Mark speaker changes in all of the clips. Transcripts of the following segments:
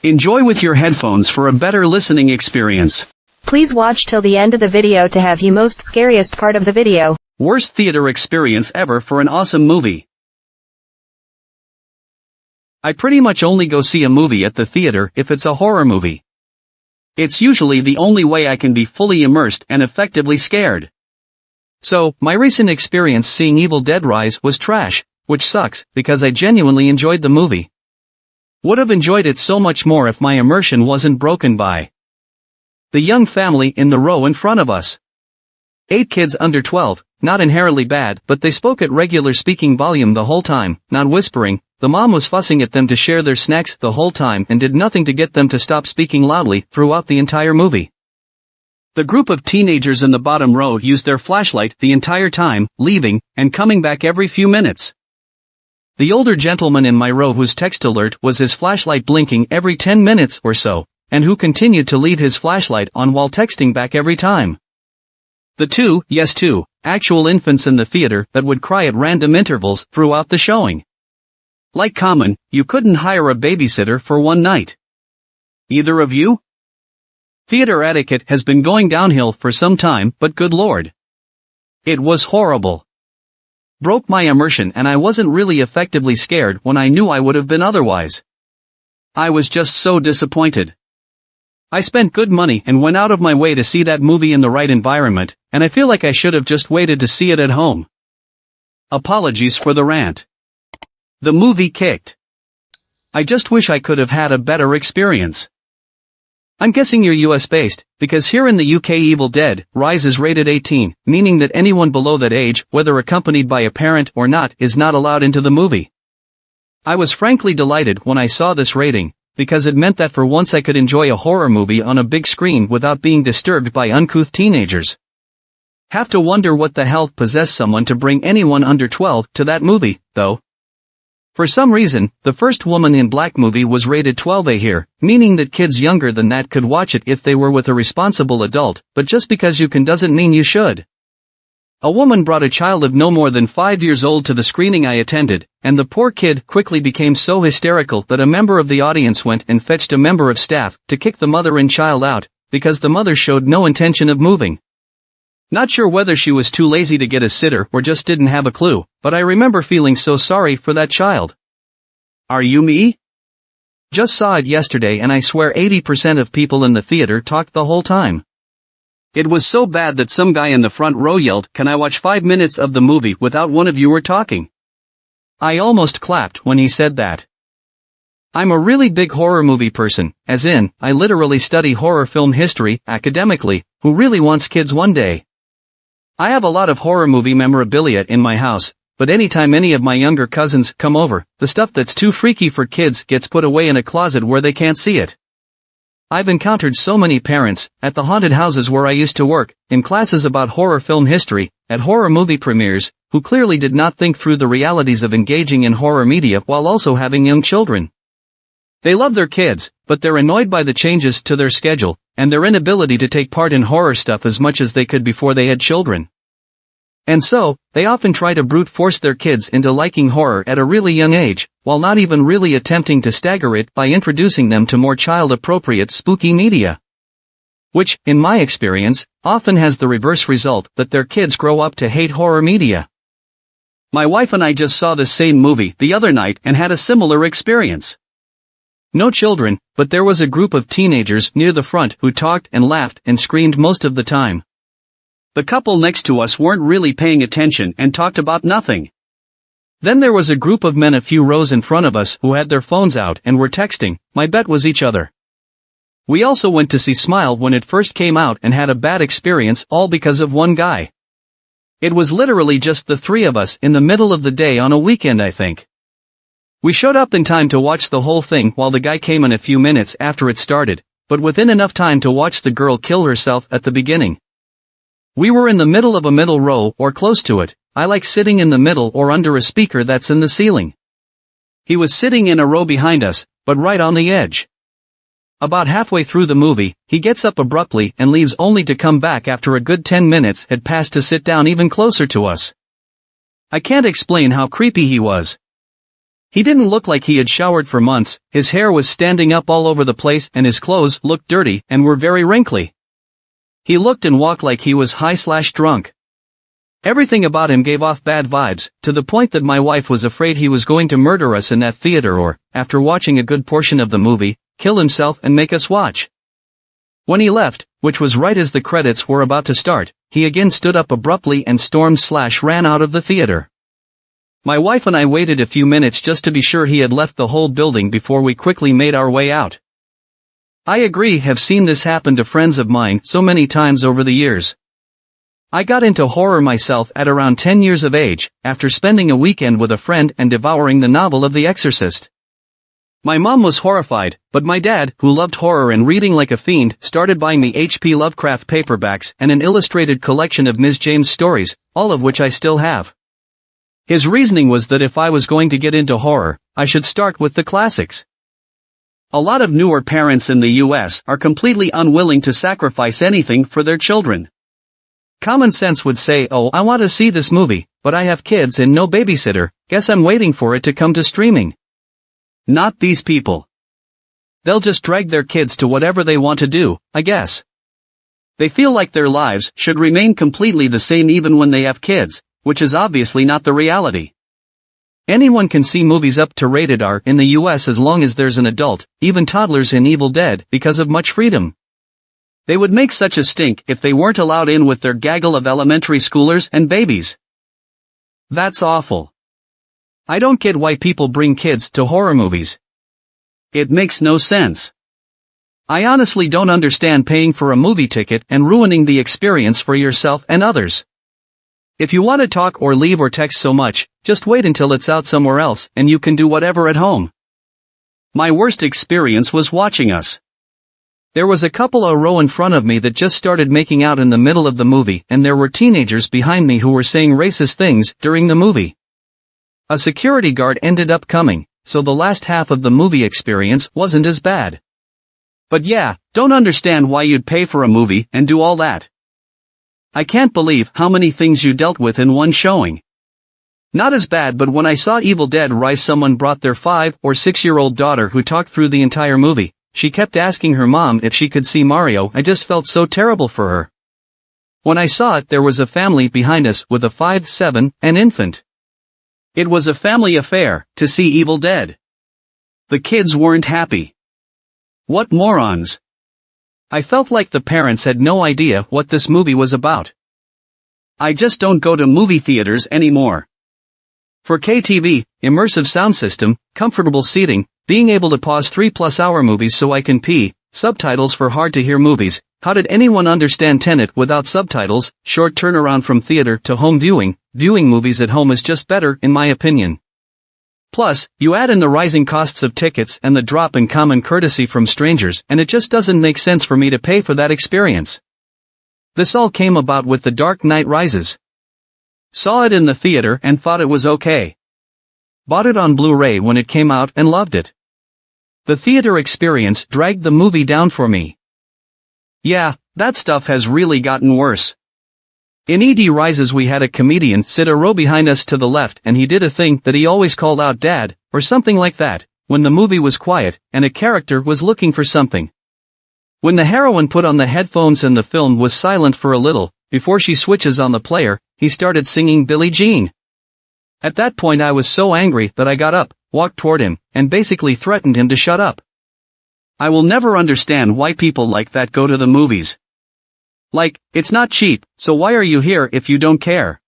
Speaker 1: Enjoy with your headphones for a better listening experience.
Speaker 2: Please watch till the end of the video to have you most scariest part of the video.
Speaker 1: Worst theater experience ever for an awesome movie. I pretty much only go see a movie at the theater if it's a horror movie. It's usually the only way I can be fully immersed and effectively scared. So, my recent experience seeing Evil Dead Rise was trash, which sucks, because I genuinely enjoyed the movie. Would have enjoyed it so much more if my immersion wasn't broken by the young family in the row in front of us. 8 kids under 12, not inherently bad, but they spoke at regular speaking volume the whole time, not whispering. The mom was fussing at them to share their snacks the whole time and did nothing to get them to stop speaking loudly throughout the entire movie. The group of teenagers in the bottom row used their flashlight the entire time, leaving and coming back every few minutes. The older gentleman in my row whose text alert was his flashlight blinking every 10 minutes or so, and who continued to leave his flashlight on while texting back every time. The two actual infants in the theater that would cry at random intervals throughout the showing. Like common, you couldn't hire a babysitter for one night. Either of you? Theater etiquette has been going downhill for some time, but good lord. It was horrible. Broke my immersion and I wasn't really effectively scared when I knew I would have been otherwise. I was just so disappointed. I spent good money and went out of my way to see that movie in the right environment, and I feel like I should have just waited to see it at home. Apologies for the rant. The movie kicked. I just wish I could have had a better experience. I'm guessing you're US-based, because here in the UK Evil Dead Rise is rated 18, meaning that anyone below that age, whether accompanied by a parent or not, is not allowed into the movie. I was frankly delighted when I saw this rating, because it meant that for once I could enjoy a horror movie on a big screen without being disturbed by uncouth teenagers. Have to wonder what the hell possessed someone to bring anyone under 12 to that movie, though. For some reason, the first Woman in Black movie was rated 12A here, meaning that kids younger than that could watch it if they were with a responsible adult, but just because you can doesn't mean you should. A woman brought a child of no more than 5 years old to the screening I attended, and the poor kid quickly became so hysterical that a member of the audience went and fetched a member of staff to kick the mother and child out, because the mother showed no intention of moving. Not sure whether she was too lazy to get a sitter or just didn't have a clue, but I remember feeling so sorry for that child. Are you me? Just saw it yesterday and I swear 80% of people in the theater talked the whole time. It was so bad that some guy in the front row yelled, "Can I watch 5 minutes of the movie without one of you were talking?" I almost clapped when he said that. I'm a really big horror movie person, as in, I literally study horror film history, academically. Who really wants kids one day? I have a lot of horror movie memorabilia in my house, but anytime any of my younger cousins come over, the stuff that's too freaky for kids gets put away in a closet where they can't see it. I've encountered so many parents, at the haunted houses where I used to work, in classes about horror film history, at horror movie premieres, who clearly did not think through the realities of engaging in horror media while also having young children. They love their kids, but they're annoyed by the changes to their schedule, and their inability to take part in horror stuff as much as they could before they had children. And so, they often try to brute force their kids into liking horror at a really young age, while not even really attempting to stagger it by introducing them to more child-appropriate spooky media. Which, in my experience, often has the reverse result that their kids grow up to hate horror media. My wife and I just saw this same movie the other night and had a similar experience. No children, but there was a group of teenagers near the front who talked and laughed and screamed most of the time. The couple next to us weren't really paying attention and talked about nothing. Then there was a group of men a few rows in front of us who had their phones out and were texting. My bet was each other. We also went to see Smile when it first came out and had a bad experience all because of one guy. It was literally just the three of us in the middle of the day on a weekend, I think. We showed up in time to watch the whole thing while the guy came in a few minutes after it started, but within enough time to watch the girl kill herself at the beginning. We were in the middle of a middle row or close to it. I like sitting in the middle or under a speaker that's in the ceiling. He was sitting in a row behind us, but right on the edge. About halfway through the movie, he gets up abruptly and leaves only to come back after a good 10 minutes had passed to sit down even closer to us. I can't explain how creepy he was. He didn't look like he had showered for months, his hair was standing up all over the place and his clothes looked dirty and were very wrinkly. He looked and walked like he was high/drunk. Everything about him gave off bad vibes, to the point that my wife was afraid he was going to murder us in that theater or, after watching a good portion of the movie, kill himself and make us watch. When he left, which was right as the credits were about to start, he again stood up abruptly and stormed/ran out of the theater. My wife and I waited a few minutes just to be sure he had left the whole building before we quickly made our way out. I agree, have seen this happen to friends of mine so many times over the years. I got into horror myself at around 10 years of age, after spending a weekend with a friend and devouring the novel of The Exorcist. My mom was horrified, but my dad, who loved horror and reading like a fiend, started buying me H.P. Lovecraft paperbacks and an illustrated collection of Ms. James stories, all of which I still have. His reasoning was that if I was going to get into horror, I should start with the classics. A lot of newer parents in the US are completely unwilling to sacrifice anything for their children. Common sense would say, oh, I want to see this movie, but I have kids and no babysitter, guess I'm waiting for it to come to streaming. Not these people. They'll just drag their kids to whatever they want to do, I guess. They feel like their lives should remain completely the same even when they have kids, which is obviously not the reality. Anyone can see movies up to rated R in the US as long as there's an adult, even toddlers in Evil Dead, because of much freedom. They would make such a stink if they weren't allowed in with their gaggle of elementary schoolers and babies. That's awful. I don't get why people bring kids to horror movies. It makes no sense. I honestly don't understand paying for a movie ticket and ruining the experience for yourself and others. If you want to talk or leave or text so much, just wait until it's out somewhere else and you can do whatever at home. My worst experience was watching Us. There was a couple a row in front of me that just started making out in the middle of the movie, and there were teenagers behind me who were saying racist things during the movie. A security guard ended up coming, so the last half of the movie experience wasn't as bad. But yeah, don't understand why you'd pay for a movie and do all that. I can't believe how many things you dealt with in one showing. Not as bad, but when I saw Evil Dead Rise, someone brought their 5 or 6-year-old daughter who talked through the entire movie. She kept asking her mom if she could see Mario. I just felt so terrible for her. When I saw it, there was a family behind us with a 5, 7, and infant. It was a family affair to see Evil Dead. The kids weren't happy. What morons. I felt like the parents had no idea what this movie was about. I just don't go to movie theaters anymore. 4K TV, immersive sound system, comfortable seating, being able to pause 3+ hour movies so I can pee, subtitles for hard to hear movies. How did anyone understand Tenet without subtitles? Short turnaround from theater to home viewing. Viewing movies at home is just better in my opinion. Plus, you add in the rising costs of tickets and the drop in common courtesy from strangers, and it just doesn't make sense for me to pay for that experience. This all came about with The Dark Knight Rises. Saw it in the theater and thought it was okay. Bought it on Blu-ray when it came out and loved it. The theater experience dragged the movie down for me. Yeah, that stuff has really gotten worse. In ED Rises we had a comedian sit a row behind us to the left, and he did a thing that he always called out "Dad," or something like that, when the movie was quiet, and a character was looking for something. When the heroine put on the headphones and the film was silent for a little, before she switches on the player, he started singing Billie Jean. At that point I was so angry that I got up, walked toward him, and basically threatened him to shut up. I will never understand why people like that go to the movies. Like, it's not cheap, so why are you here if you don't care?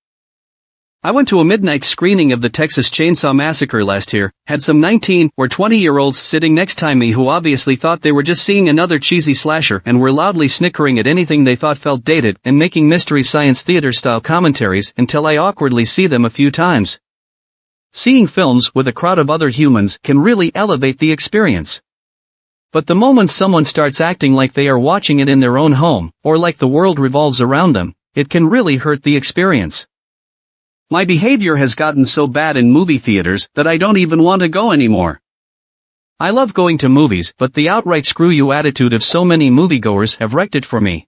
Speaker 1: I went to a midnight screening of the Texas Chainsaw Massacre last year, had some 19 or 20-year-olds sitting next to me who obviously thought they were just seeing another cheesy slasher and were loudly snickering at anything they thought felt dated and making Mystery Science Theater-style commentaries until I awkwardly see them a few times. Seeing films with a crowd of other humans can really elevate the experience. But the moment someone starts acting like they are watching it in their own home, or like the world revolves around them, it can really hurt the experience. My behavior has gotten so bad in movie theaters that I don't even want to go anymore. I love going to movies, but the outright screw you attitude of so many moviegoers have wrecked it for me.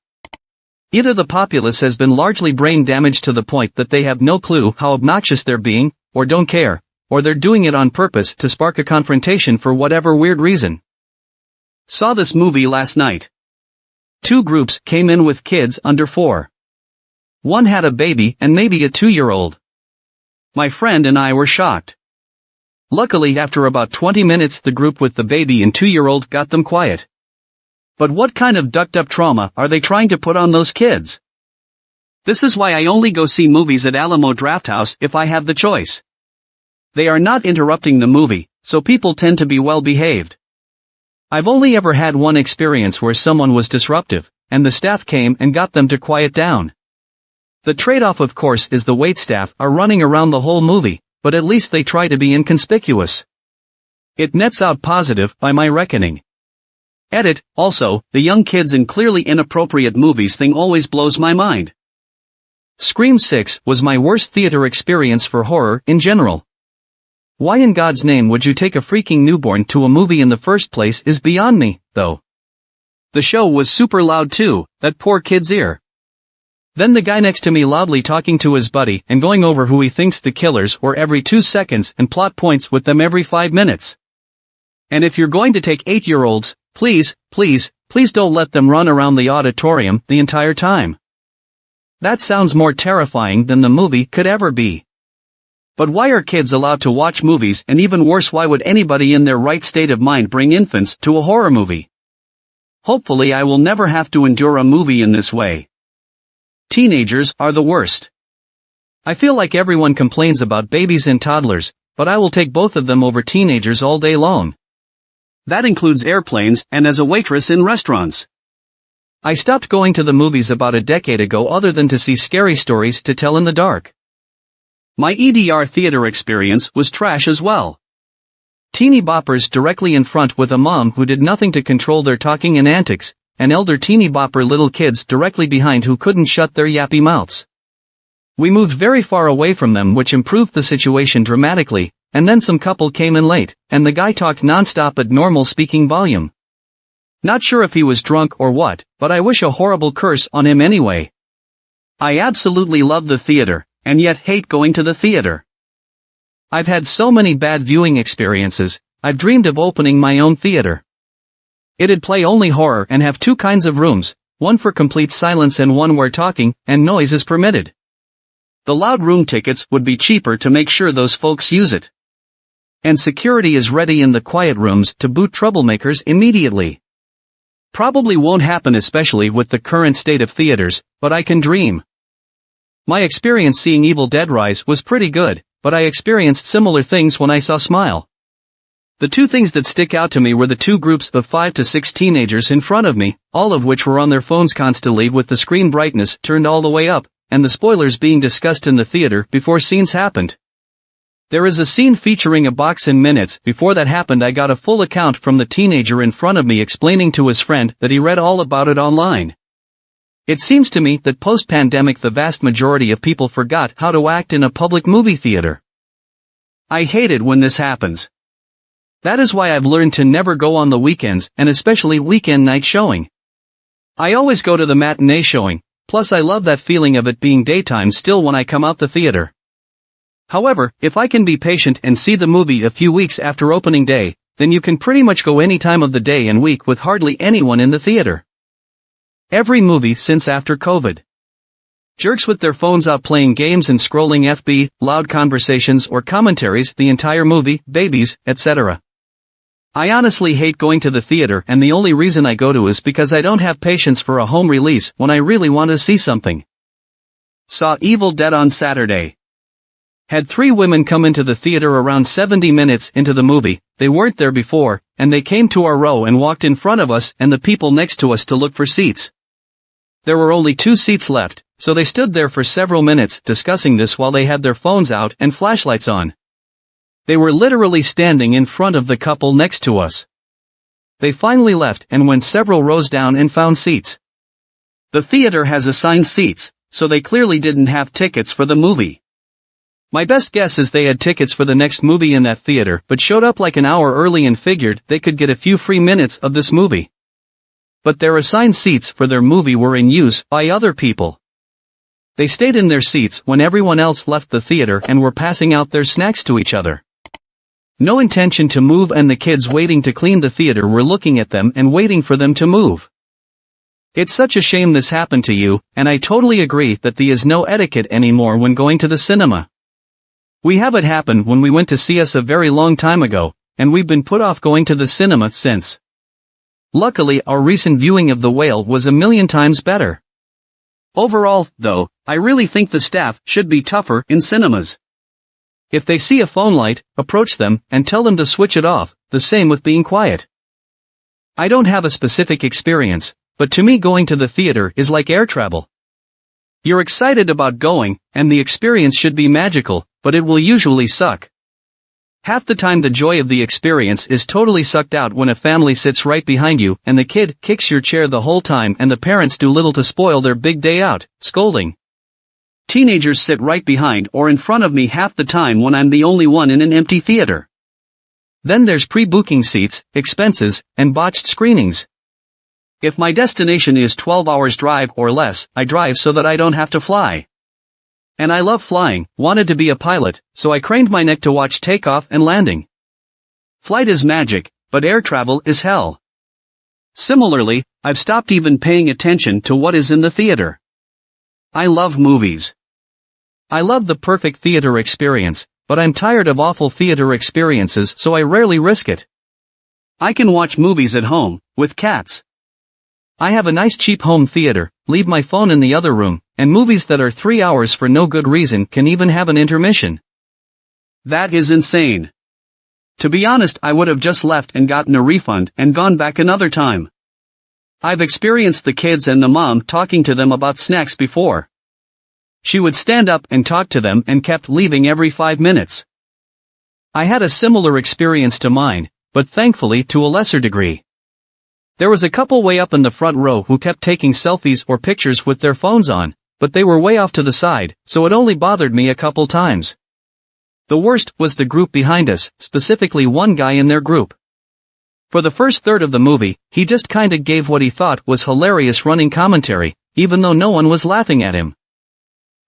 Speaker 1: Either the populace has been largely brain damaged to the point that they have no clue how obnoxious they're being, or don't care, or they're doing it on purpose to spark a confrontation for whatever weird reason. Saw this movie last night. Two groups came in with kids under 4. One had a baby and maybe a 2-year-old. My friend and I were shocked. Luckily, after about 20 minutes, the group with the baby and 2-year-old got them quiet. But what kind of ducked-up trauma are they trying to put on those kids? This is why I only go see movies at Alamo Drafthouse if I have the choice. They are not interrupting the movie, so people tend to be well behaved. I've only ever had one experience where someone was disruptive, and the staff came and got them to quiet down. The trade-off, of course, is the waitstaff are running around the whole movie, but at least they try to be inconspicuous. It nets out positive, by my reckoning. Edit, also, the young kids in clearly inappropriate movies thing always blows my mind. Scream 6 was my worst theater experience for horror in general. Why in God's name would you take a freaking newborn to a movie in the first place is beyond me, though. The show was super loud too, that poor kid's ear. Then the guy next to me loudly talking to his buddy and going over who he thinks the killers were every 2 seconds and plot points with them every 5 minutes. And if you're going to take 8-year-olds, please don't let them run around the auditorium the entire time. That sounds more terrifying than the movie could ever be. But why are kids allowed to watch movies, and even worse, why would anybody in their right state of mind bring infants to a horror movie? Hopefully I will never have to endure a movie in this way. Teenagers are the worst. I feel like everyone complains about babies and toddlers, but I will take both of them over teenagers all day long. That includes airplanes and as a waitress in restaurants. I stopped going to the movies about a decade ago other than to see scary stories to tell in the dark. My EDR theater experience was trash as well. Teeny boppers directly in front with a mom who did nothing to control their talking and antics, and elder teeny bopper little kids directly behind who couldn't shut their yappy mouths. We moved very far away from them, which improved the situation dramatically, and then some couple came in late, and the guy talked nonstop at normal speaking volume. Not sure if he was drunk or what, but I wish a horrible curse on him anyway. I absolutely love the theater, and yet hate going to the theater. I've had so many bad viewing experiences. I've dreamed of opening my own theater. It'd play only horror and have 2 kinds of rooms, one for complete silence and one where talking and noise is permitted. The loud room tickets would be cheaper to make sure those folks use it. And security is ready in the quiet rooms to boot troublemakers immediately. Probably won't happen, especially with the current state of theaters, but I can dream. My experience seeing Evil Dead Rise was pretty good, but I experienced similar things when I saw Smile. The 2 things that stick out to me were the 2 groups of 5 to 6 teenagers in front of me, all of which were on their phones constantly with the screen brightness turned all the way up, and the spoilers being discussed in the theater before scenes happened. There is a scene featuring a box, and minutes before that happened I got a full account from the teenager in front of me explaining to his friend that he read all about it online. It seems to me that post-pandemic the vast majority of people forgot how to act in a public movie theater. I hate it when this happens. That is why I've learned to never go on the weekends, and especially weekend night showing. I always go to the matinee showing, plus I love that feeling of it being daytime still when I come out the theater. However, if I can be patient and see the movie a few weeks after opening day, then you can pretty much go any time of the day and week with hardly anyone in the theater. Every movie since after COVID. Jerks with their phones out playing games and scrolling FB, loud conversations or commentaries the entire movie, babies, etc. I honestly hate going to the theater, and the only reason I go to is because I don't have patience for a home release when I really want to see something. Saw Evil Dead on Saturday. Had 3 women come into the theater around 70 minutes into the movie. They weren't there before, and they came to our row and walked in front of us and the people next to us to look for seats. There were only 2 seats left, so they stood there for several minutes discussing this while they had their phones out and flashlights on. They were literally standing in front of the couple next to us. They finally left and went several rows down and found seats. The theater has assigned seats, so they clearly didn't have tickets for the movie. My best guess is they had tickets for the next movie in that theater but showed up like an hour early and figured they could get a few free minutes of this movie. But their assigned seats for their movie were in use by other people. They stayed in their seats when everyone else left the theater and were passing out their snacks to each other. No intention to move, and the kids waiting to clean the theater were looking at them and waiting for them to move. It's such a shame this happened to you, and I totally agree that there is no etiquette anymore when going to the cinema. We have it happen when we went to see Us a very long time ago, and we've been put off going to the cinema since. Luckily, our recent viewing of The Whale was a million times better. Overall, though, I really think the staff should be tougher in cinemas. If they see a phone light, approach them and tell them to switch it off, the same with being quiet. I don't have a specific experience, but to me going to the theater is like air travel. You're excited about going, and the experience should be magical, but it will usually suck. Half the time the joy of the experience is totally sucked out when a family sits right behind you and the kid kicks your chair the whole time and the parents do little to spoil their big day out, scolding. Teenagers sit right behind or in front of me half the time when I'm the only one in an empty theater. Then there's pre-booking seats, expenses, and botched screenings. If my destination is 12 hours drive or less, I drive so that I don't have to fly. And I love flying, wanted to be a pilot, so I craned my neck to watch takeoff and landing. Flight is magic, but air travel is hell. Similarly, I've stopped even paying attention to what is in the theater. I love movies. I love the perfect theater experience, but I'm tired of awful theater experiences, so I rarely risk it. I can watch movies at home, with cats. I have a nice cheap home theater, leave my phone in the other room, and movies that are 3 hours for no good reason can even have an intermission. That is insane. To be honest, I would have just left and gotten a refund and gone back another time. I've experienced the kids and the mom talking to them about snacks before. She would stand up and talk to them and kept leaving every 5 minutes. I had a similar experience to mine, but thankfully to a lesser degree. There was a couple way up in the front row who kept taking selfies or pictures with their phones on, but they were way off to the side, so it only bothered me a couple times. The worst was the group behind us, specifically one guy in their group. For the first third of the movie, he just kinda gave what he thought was hilarious running commentary, even though no one was laughing at him.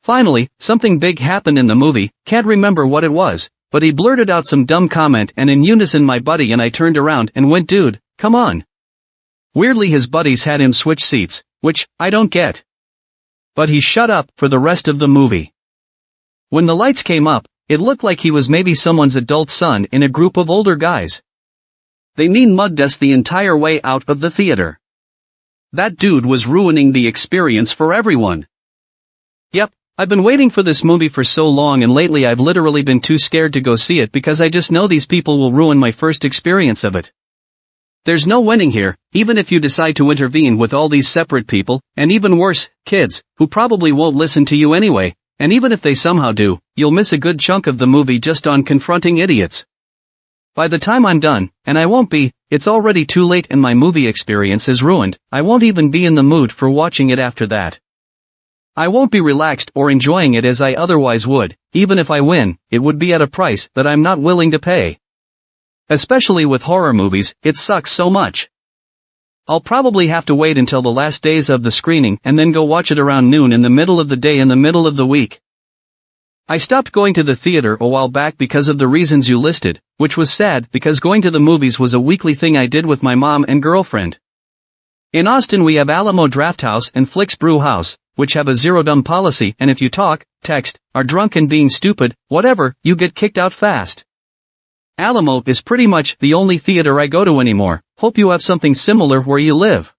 Speaker 1: Finally, something big happened in the movie, can't remember what it was, but he blurted out some dumb comment and in unison my buddy and I turned around and went, "Dude, come on." Weirdly his buddies had him switch seats, which I don't get. But he shut up for the rest of the movie. When the lights came up, it looked like he was maybe someone's adult son in a group of older guys. They mean mugged us the entire way out of the theater. That dude was ruining the experience for everyone. Yep, I've been waiting for this movie for so long and lately I've literally been too scared to go see it because I just know these people will ruin my first experience of it. There's no winning here, even if you decide to intervene with all these separate people, and even worse, kids, who probably won't listen to you anyway, and even if they somehow do, you'll miss a good chunk of the movie just on confronting idiots. By the time I'm done, and I won't be, it's already too late and my movie experience is ruined, I won't even be in the mood for watching it after that. I won't be relaxed or enjoying it as I otherwise would, even if I win, it would be at a price that I'm not willing to pay. Especially with horror movies, it sucks so much. I'll probably have to wait until the last days of the screening and then go watch it around noon in the middle of the day in the middle of the week. I stopped going to the theater a while back because of the reasons you listed, which was sad because going to the movies was a weekly thing I did with my mom and girlfriend. In Austin we have Alamo Drafthouse and Flicks Brew House, which have a zero dumb policy and if you talk, text, are drunk and being stupid, whatever, you get kicked out fast. Alamo is pretty much the only theater I go to anymore, hope you have something similar where you live.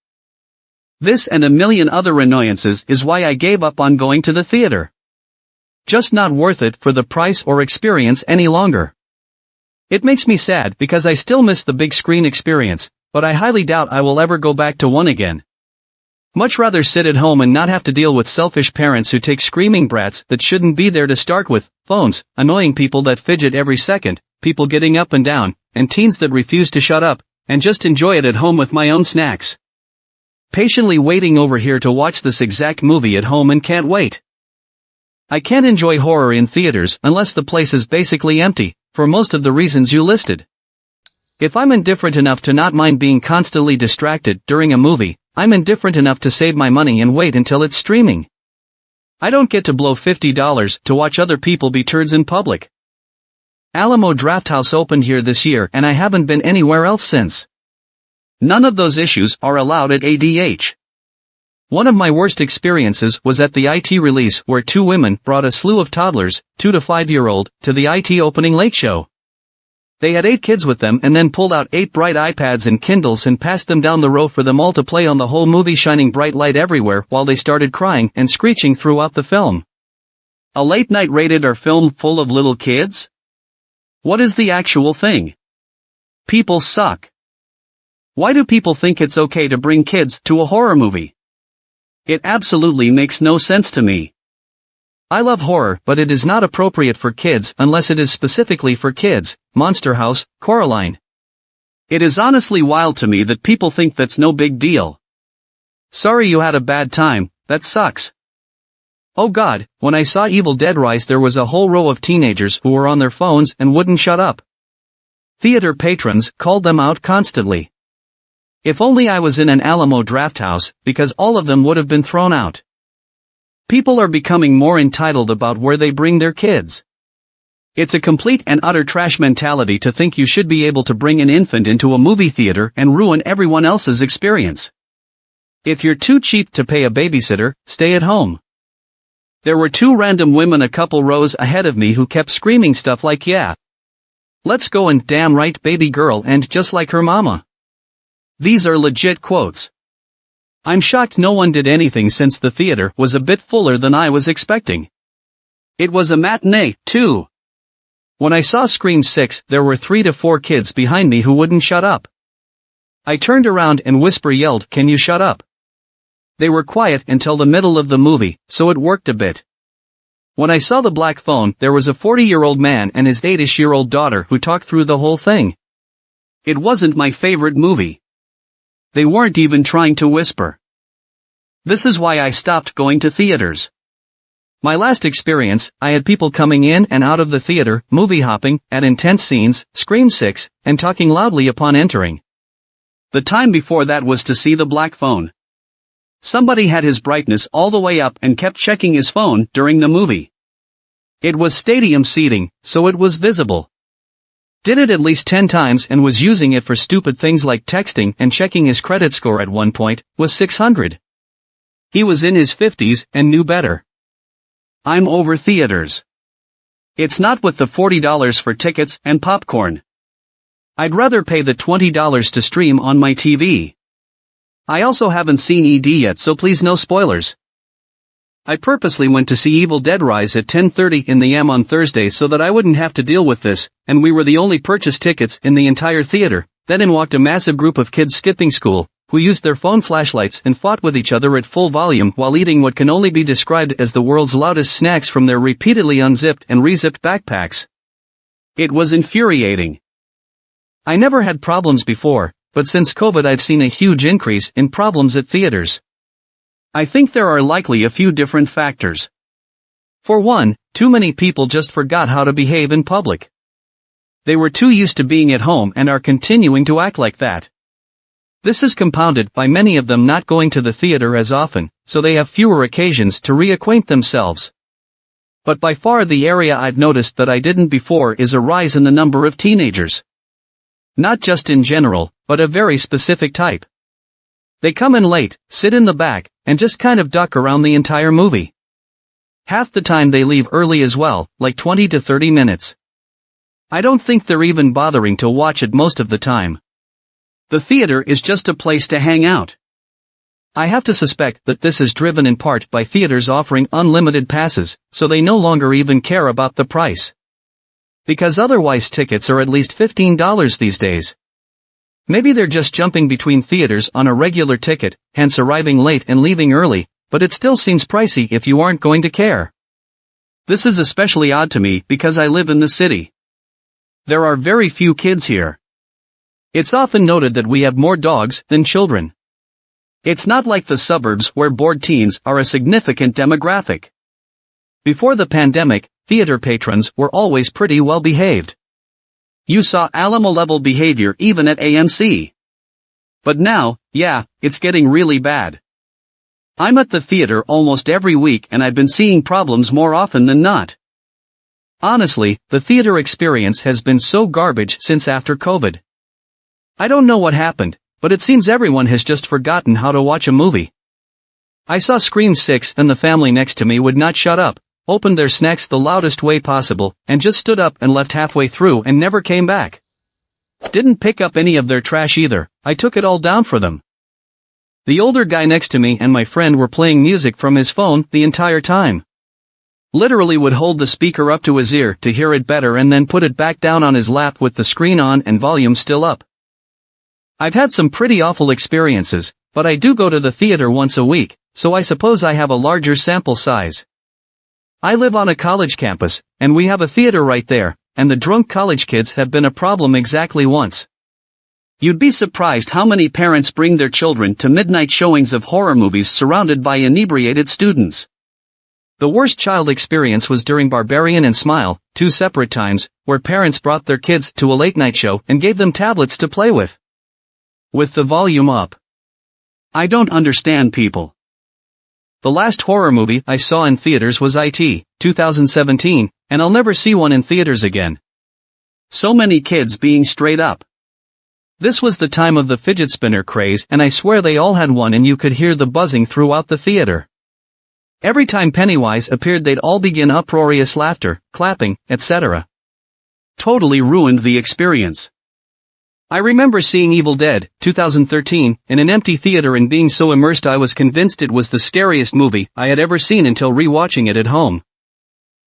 Speaker 1: This and a million other annoyances is why I gave up on going to the theater. Just not worth it for the price or experience any longer. It makes me sad because I still miss the big screen experience, but I highly doubt I will ever go back to one again. Much rather sit at home and not have to deal with selfish parents who take screaming brats that shouldn't be there to start with, phones, annoying people that fidget every second, people getting up and down, and teens that refuse to shut up, and just enjoy it at home with my own snacks. Patiently waiting over here to watch this exact movie at home and can't wait. I can't enjoy horror in theaters unless the place is basically empty, for most of the reasons you listed. If I'm indifferent enough to not mind being constantly distracted during a movie, I'm indifferent enough to save my money and wait until it's streaming. I don't get to blow $50 to watch other people be turds in public. Alamo Drafthouse opened here this year and I haven't been anywhere else since. None of those issues are allowed at ADH. One of my worst experiences was at the IT release where two women brought a slew of toddlers, 2 to 5-year-old, to the IT opening late show. They had 8 kids with them and then pulled out 8 bright iPads and Kindles and passed them down the row for them all to play on the whole movie, shining bright light everywhere while they started crying and screeching throughout the film. A late night rated R film full of little kids? What is the actual thing? People suck. Why do people think it's okay to bring kids to a horror movie? It absolutely makes no sense to me. I love horror, but it is not appropriate for kids unless it is specifically for kids. Monster House, Coraline. It is honestly wild to me that people think that's no big deal. Sorry you had a bad time, that sucks. Oh God, when I saw Evil Dead Rise there was a whole row of teenagers who were on their phones and wouldn't shut up. Theater patrons called them out constantly. If only I was in an Alamo Drafthouse, because all of them would have been thrown out. People are becoming more entitled about where they bring their kids. It's a complete and utter trash mentality to think you should be able to bring an infant into a movie theater and ruin everyone else's experience. If you're too cheap to pay a babysitter, stay at home. There were 2 random women a couple rows ahead of me who kept screaming stuff like, "Yeah, let's go," and "damn right baby girl," and "just like her mama." These are legit quotes. I'm shocked no one did anything since the theater was a bit fuller than I was expecting. It was a matinee, too. When I saw Scream 6, there were 3 to 4 kids behind me who wouldn't shut up. I turned around and yelled, "Can you shut up?" They were quiet until the middle of the movie, so it worked a bit. When I saw The Black Phone, there was a 40-year-old man and his 8-ish-year-old daughter who talked through the whole thing. It wasn't my favorite movie. They weren't even trying to whisper. This is why I stopped going to theaters. My last experience, I had people coming in and out of the theater, movie hopping, at intense scenes, Scream 6, and talking loudly upon entering. The time before that was to see The Black Phone. Somebody had his brightness all the way up and kept checking his phone during the movie. It was stadium seating, so it was visible. Did it at least 10 times and was using it for stupid things like texting, and checking his credit score at one point was 600. He was in his 50s and knew better. I'm over theaters. It's not worth the $40 for tickets and popcorn. I'd rather pay the $20 to stream on my TV. I also haven't seen ED yet, so please no spoilers. I purposely went to see Evil Dead Rise at 10:30 in the AM on Thursday so that I wouldn't have to deal with this, and we were the only purchased tickets in the entire theater. Then in walked a massive group of kids skipping school, who used their phone flashlights and fought with each other at full volume while eating what can only be described as the world's loudest snacks from their repeatedly unzipped and rezipped backpacks. It was infuriating. I never had problems before, but since COVID I've seen a huge increase in problems at theaters. I think there are likely a few different factors. For one, too many people just forgot how to behave in public. They were too used to being at home and are continuing to act like that. This is compounded by many of them not going to the theater as often, so they have fewer occasions to reacquaint themselves. But by far the area I've noticed that I didn't before is a rise in the number of teenagers. Not just in general, but a very specific type. They come in late, sit in the back, and just kind of duck around the entire movie. Half the time they leave early as well, like 20 to 30 minutes. I don't think they're even bothering to watch it most of the time. The theater is just a place to hang out. I have to suspect that this is driven in part by theaters offering unlimited passes, so they no longer even care about the price. Because otherwise tickets are at least $15 these days. Maybe they're just jumping between theaters on a regular ticket, hence arriving late and leaving early, but it still seems pricey if you aren't going to care. This is especially odd to me because I live in the city. There are very few kids here. It's often noted that we have more dogs than children. It's not like the suburbs where bored teens are a significant demographic. Before the pandemic, theater patrons were always pretty well behaved. You saw Alamo-level behavior even at AMC. But now, yeah, it's getting really bad. I'm at the theater almost every week and I've been seeing problems more often than not. Honestly, the theater experience has been so garbage since after COVID. I don't know what happened, but it seems everyone has just forgotten how to watch a movie. I saw Scream 6 and the family next to me would not shut up, opened their snacks the loudest way possible, and just stood up and left halfway through and never came back. Didn't pick up any of their trash either, I took it all down for them. The older guy next to me and my friend were playing music from his phone the entire time. Literally would hold the speaker up to his ear to hear it better and then put it back down on his lap with the screen on and volume still up. I've had some pretty awful experiences, but I do go to the theater once a week, so I suppose I have a larger sample size. I live on a college campus, and we have a theater right there, and the drunk college kids have been a problem exactly once. You'd be surprised how many parents bring their children to midnight showings of horror movies surrounded by inebriated students. The worst child experience was during Barbarian and Smile, 2 separate times, where parents brought their kids to a late-night show and gave them tablets to play with the volume up. I don't understand people. The last horror movie I saw in theaters was IT, 2017, and I'll never see one in theaters again. So many kids being straight up. This was the time of the fidget spinner craze and I swear they all had one and you could hear the buzzing throughout the theater. Every time Pennywise appeared they'd all begin uproarious laughter, clapping, etc. Totally ruined the experience. I remember seeing Evil Dead, 2013, in an empty theater and being so immersed I was convinced it was the scariest movie I had ever seen until rewatching it at home.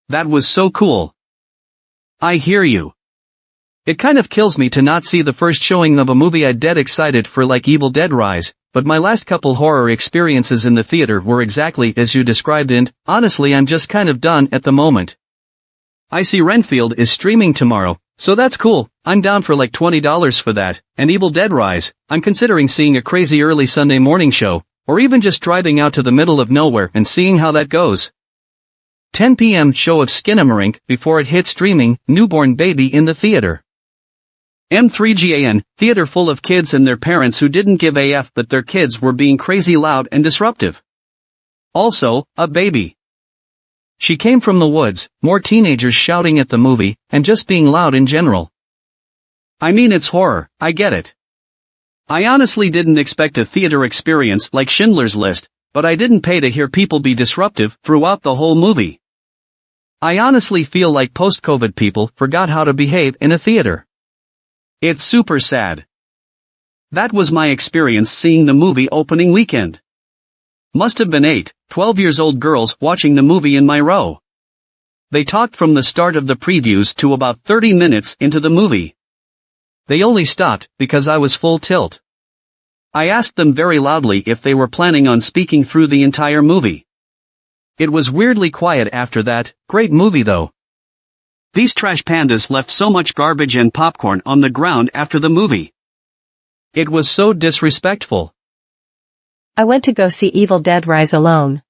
Speaker 1: That was so cool. I hear you. It kind of kills me to not see the first showing of a movie I'd dead excited for like Evil Dead Rise, but my last couple horror experiences in the theater were exactly as you described and, honestly I'm just kind of done at the moment. I see Renfield is streaming tomorrow, so that's cool, I'm down for like $20 for that, and Evil Dead Rise, I'm considering seeing a crazy early Sunday morning show, or even just driving out to the middle of nowhere and seeing how that goes. 10 p.m. show of Skinamarink before it hit streaming, Newborn Baby in the theater. M3GAN, theater full of kids and their parents who didn't give a f that their kids were being crazy loud and disruptive. Also, a baby. She came from the woods, more teenagers shouting at the movie, and just being loud in general. I mean it's horror, I get it. I honestly didn't expect a theater experience like Schindler's List, but I didn't pay to hear people be disruptive throughout the whole movie. I honestly feel like post-COVID people forgot how to behave in a theater. It's super sad. That was my experience seeing the movie opening weekend. Must have been 8, 12 years old girls watching the movie in my row. They talked from the start of the previews to about 30 minutes into the movie. They only stopped because I was full tilt. I asked them very loudly if they were planning on speaking through the entire movie. It was weirdly quiet after that. Great movie though. These trash pandas left so much garbage and popcorn on the ground after the movie. It was so disrespectful.
Speaker 3: I went to go see Evil Dead Rise alone.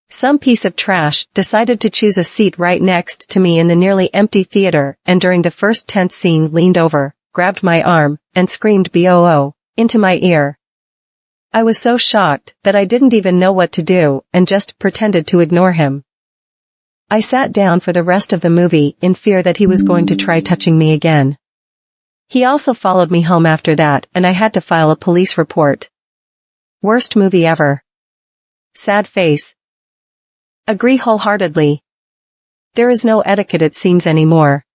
Speaker 3: Some piece of trash decided to choose a seat right next to me in the nearly empty theater, and during the first tense scene leaned over, grabbed my arm, and screamed "BOO" into my ear. I was so shocked that I didn't even know what to do, and just pretended to ignore him. I sat down for the rest of the movie in fear that he was going to try touching me again. He also followed me home after that, and I had to file a police report. Worst movie ever. Sad face. Agree wholeheartedly. There is no etiquette it seems anymore.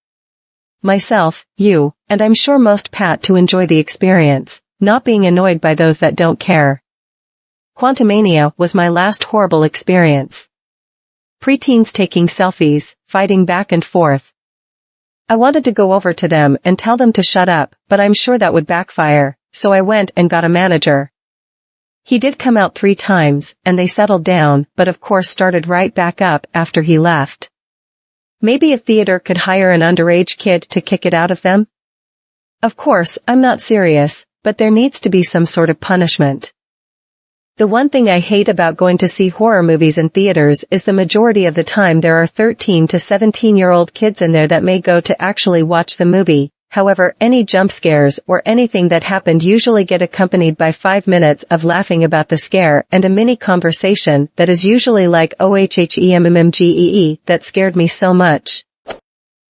Speaker 3: Myself, you, and I'm sure most pat to enjoy the experience, not being annoyed by those that don't care. Quantumania was my last horrible experience. Preteens taking selfies, fighting back and forth. I wanted to go over to them and tell them to shut up, but I'm sure that would backfire, so I went and got a manager. He did come out 3 times, and they settled down, but of course started right back up after he left. Maybe a theater could hire an underage kid to kick it out of them? Of course, I'm not serious, but there needs to be some sort of punishment. The one thing I hate about going to see horror movies in theaters is the majority of the time there are 13 to 17-year-old kids in there that may go to actually watch the movie. However, any jump scares or anything that happened usually get accompanied by 5 minutes of laughing about the scare and a mini conversation that is usually like "OHHEMMMGEE, that scared me so much."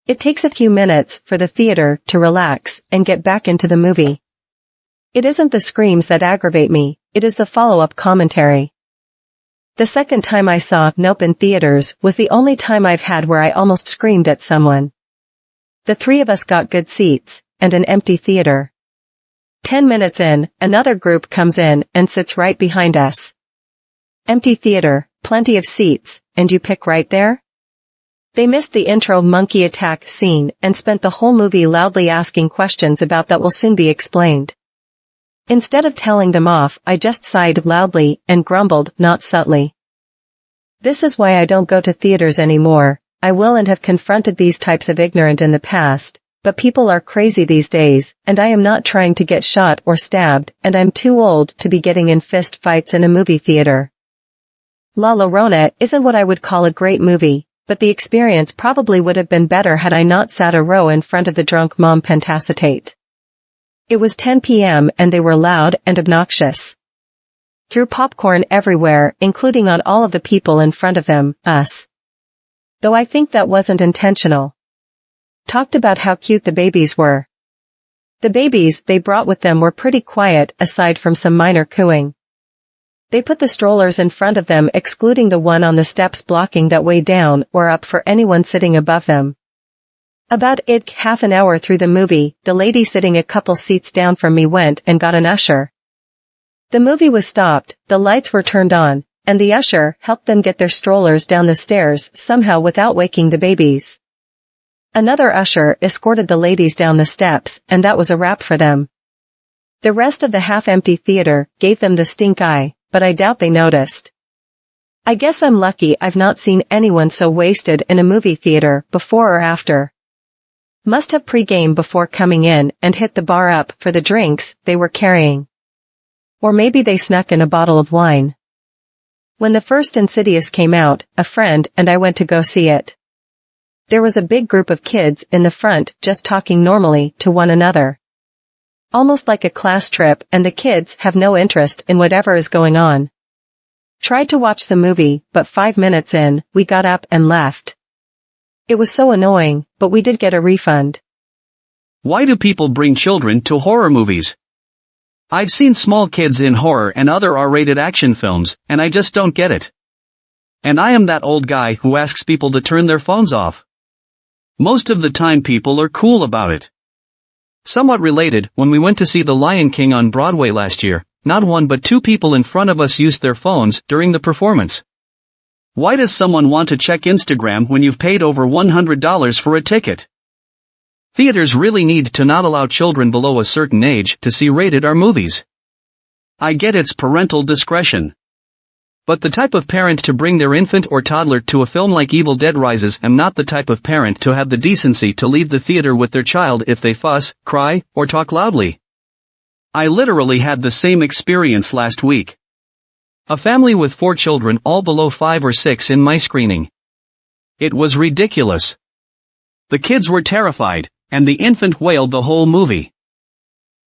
Speaker 3: It takes a few minutes for the theater to relax and get back into the movie. It isn't the screams that aggravate me, it is the follow-up commentary. The second time I saw Nope in theaters was the only time I've had where I almost screamed at someone. The three of us got good seats, and an empty theater. 10 minutes in, another group comes in and sits right behind us. Empty theater, plenty of seats, and you pick right there? They missed the intro monkey attack scene and spent the whole movie loudly asking questions about that will soon be explained. Instead of telling them off, I just sighed loudly and grumbled, not subtly. This is why I don't go to theaters anymore. I will and have confronted these types of ignorant in the past, but people are crazy these days, and I am not trying to get shot or stabbed, and I'm too old to be getting in fist fights in a movie theater. La Llorona isn't what I would call a great movie, but the experience probably would have been better had I not sat a row in front of the drunk mom pentacetate. It was 10 p.m. and they were loud and obnoxious. Threw popcorn everywhere, including on all of the people in front of them, us. Though I think that wasn't intentional. Talked about how cute the babies were. The babies they brought with them were pretty quiet aside from some minor cooing. They put the strollers in front of them, excluding the one on the steps blocking that way down or up for anyone sitting above them. About half an hour through the movie, the lady sitting a couple seats down from me went and got an usher. The movie was stopped, the lights were turned on, and the usher helped them get their strollers down the stairs somehow without waking the babies. Another usher escorted the ladies down the steps, and that was a wrap for them. The rest of the half-empty theater gave them the stink eye, but I doubt they noticed. I guess I'm lucky I've not seen anyone so wasted in a movie theater before or after. Must have pre-game before coming in and hit the bar up for the drinks they were carrying. Or maybe they snuck in a bottle of wine. When the first Insidious came out, a friend and I went to go see it. There was a big group of kids in the front just talking normally to one another. Almost like a class trip, and the kids have no interest in whatever is going on. Tried to watch the movie, but 5 minutes in, we got up and left. It was so annoying, but we did get a refund.
Speaker 1: Why do people bring children to horror movies? I've seen small kids in horror and other R-rated action films, and I just don't get it. And I am that old guy who asks people to turn their phones off. Most of the time people are cool about it. Somewhat related, when we went to see The Lion King on Broadway last year, not one but two people in front of us used their phones during the performance. Why does someone want to check Instagram when you've paid over $100 for a ticket? Theaters really need to not allow children below a certain age to see rated R movies. I get it's parental discretion. But the type of parent to bring their infant or toddler to a film like Evil Dead Rises am not the type of parent to have the decency to leave the theater with their child if they fuss, cry, or talk loudly. I literally had the same experience last week. A family with 4 children all below 5 or 6 in my screening. It was ridiculous. The kids were terrified, and the infant wailed the whole movie.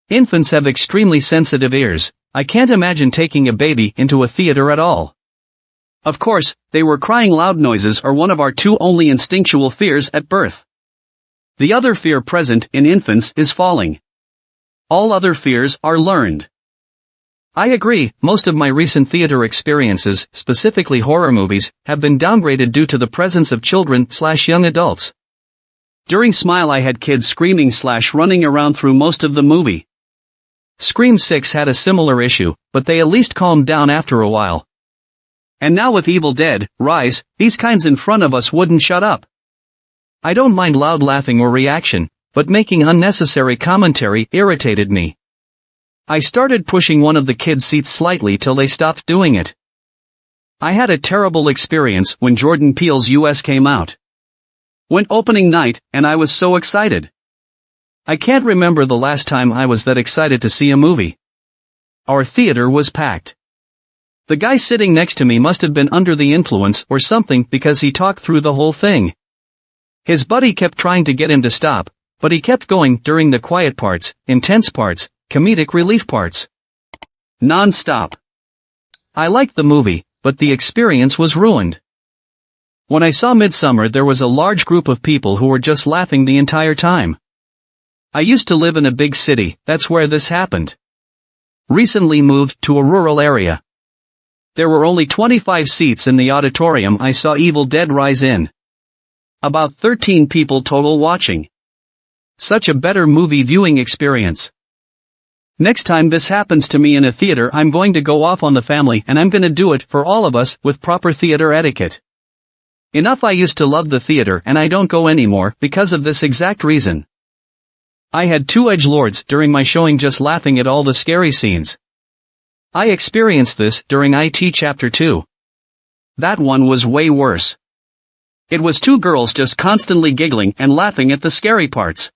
Speaker 1: Infants have extremely sensitive ears. I can't imagine taking a baby into a theater at all. Of course, they were crying. Loud noises are one of our 2 only instinctual fears at birth. The other fear present in infants is falling. All other fears are learned. I agree, most of my recent theater experiences, specifically horror movies, have been downgraded due to the presence of children/young adults. During Smile I had kids screaming/running around through most of the movie. Scream 6 had a similar issue, but they at least calmed down after a while. And now with Evil Dead Rise, these kinds in front of us wouldn't shut up. I don't mind loud laughing or reaction, but making unnecessary commentary irritated me. I started pushing one of the kids' seats slightly till they stopped doing it. I had a terrible experience when Jordan Peele's US came out. Went opening night, and I was so excited. I can't remember the last time I was that excited to see a movie. Our theater was packed. The guy sitting next to me must have been under the influence or something because he talked through the whole thing. His buddy kept trying to get him to stop, but he kept going during the quiet parts, intense parts, comedic relief parts. Non-stop. I liked the movie, but the experience was ruined. When I saw Midsummer, there was a large group of people who were just laughing the entire time. I used to live in a big city, that's where this happened. Recently moved to a rural area. There were only 25 seats in the auditorium I saw Evil Dead Rise in. About 13 people total watching. Such a better movie viewing experience. Next time this happens to me in a theater, I'm going to go off on the family, and I'm gonna do it for all of us with proper theater etiquette. Enough. I used to love the theater and I don't go anymore because of this exact reason. I had two edgelords during my showing just laughing at all the scary scenes. I experienced this during IT Chapter 2. That one was way worse. It was two girls just constantly giggling and laughing at the scary parts.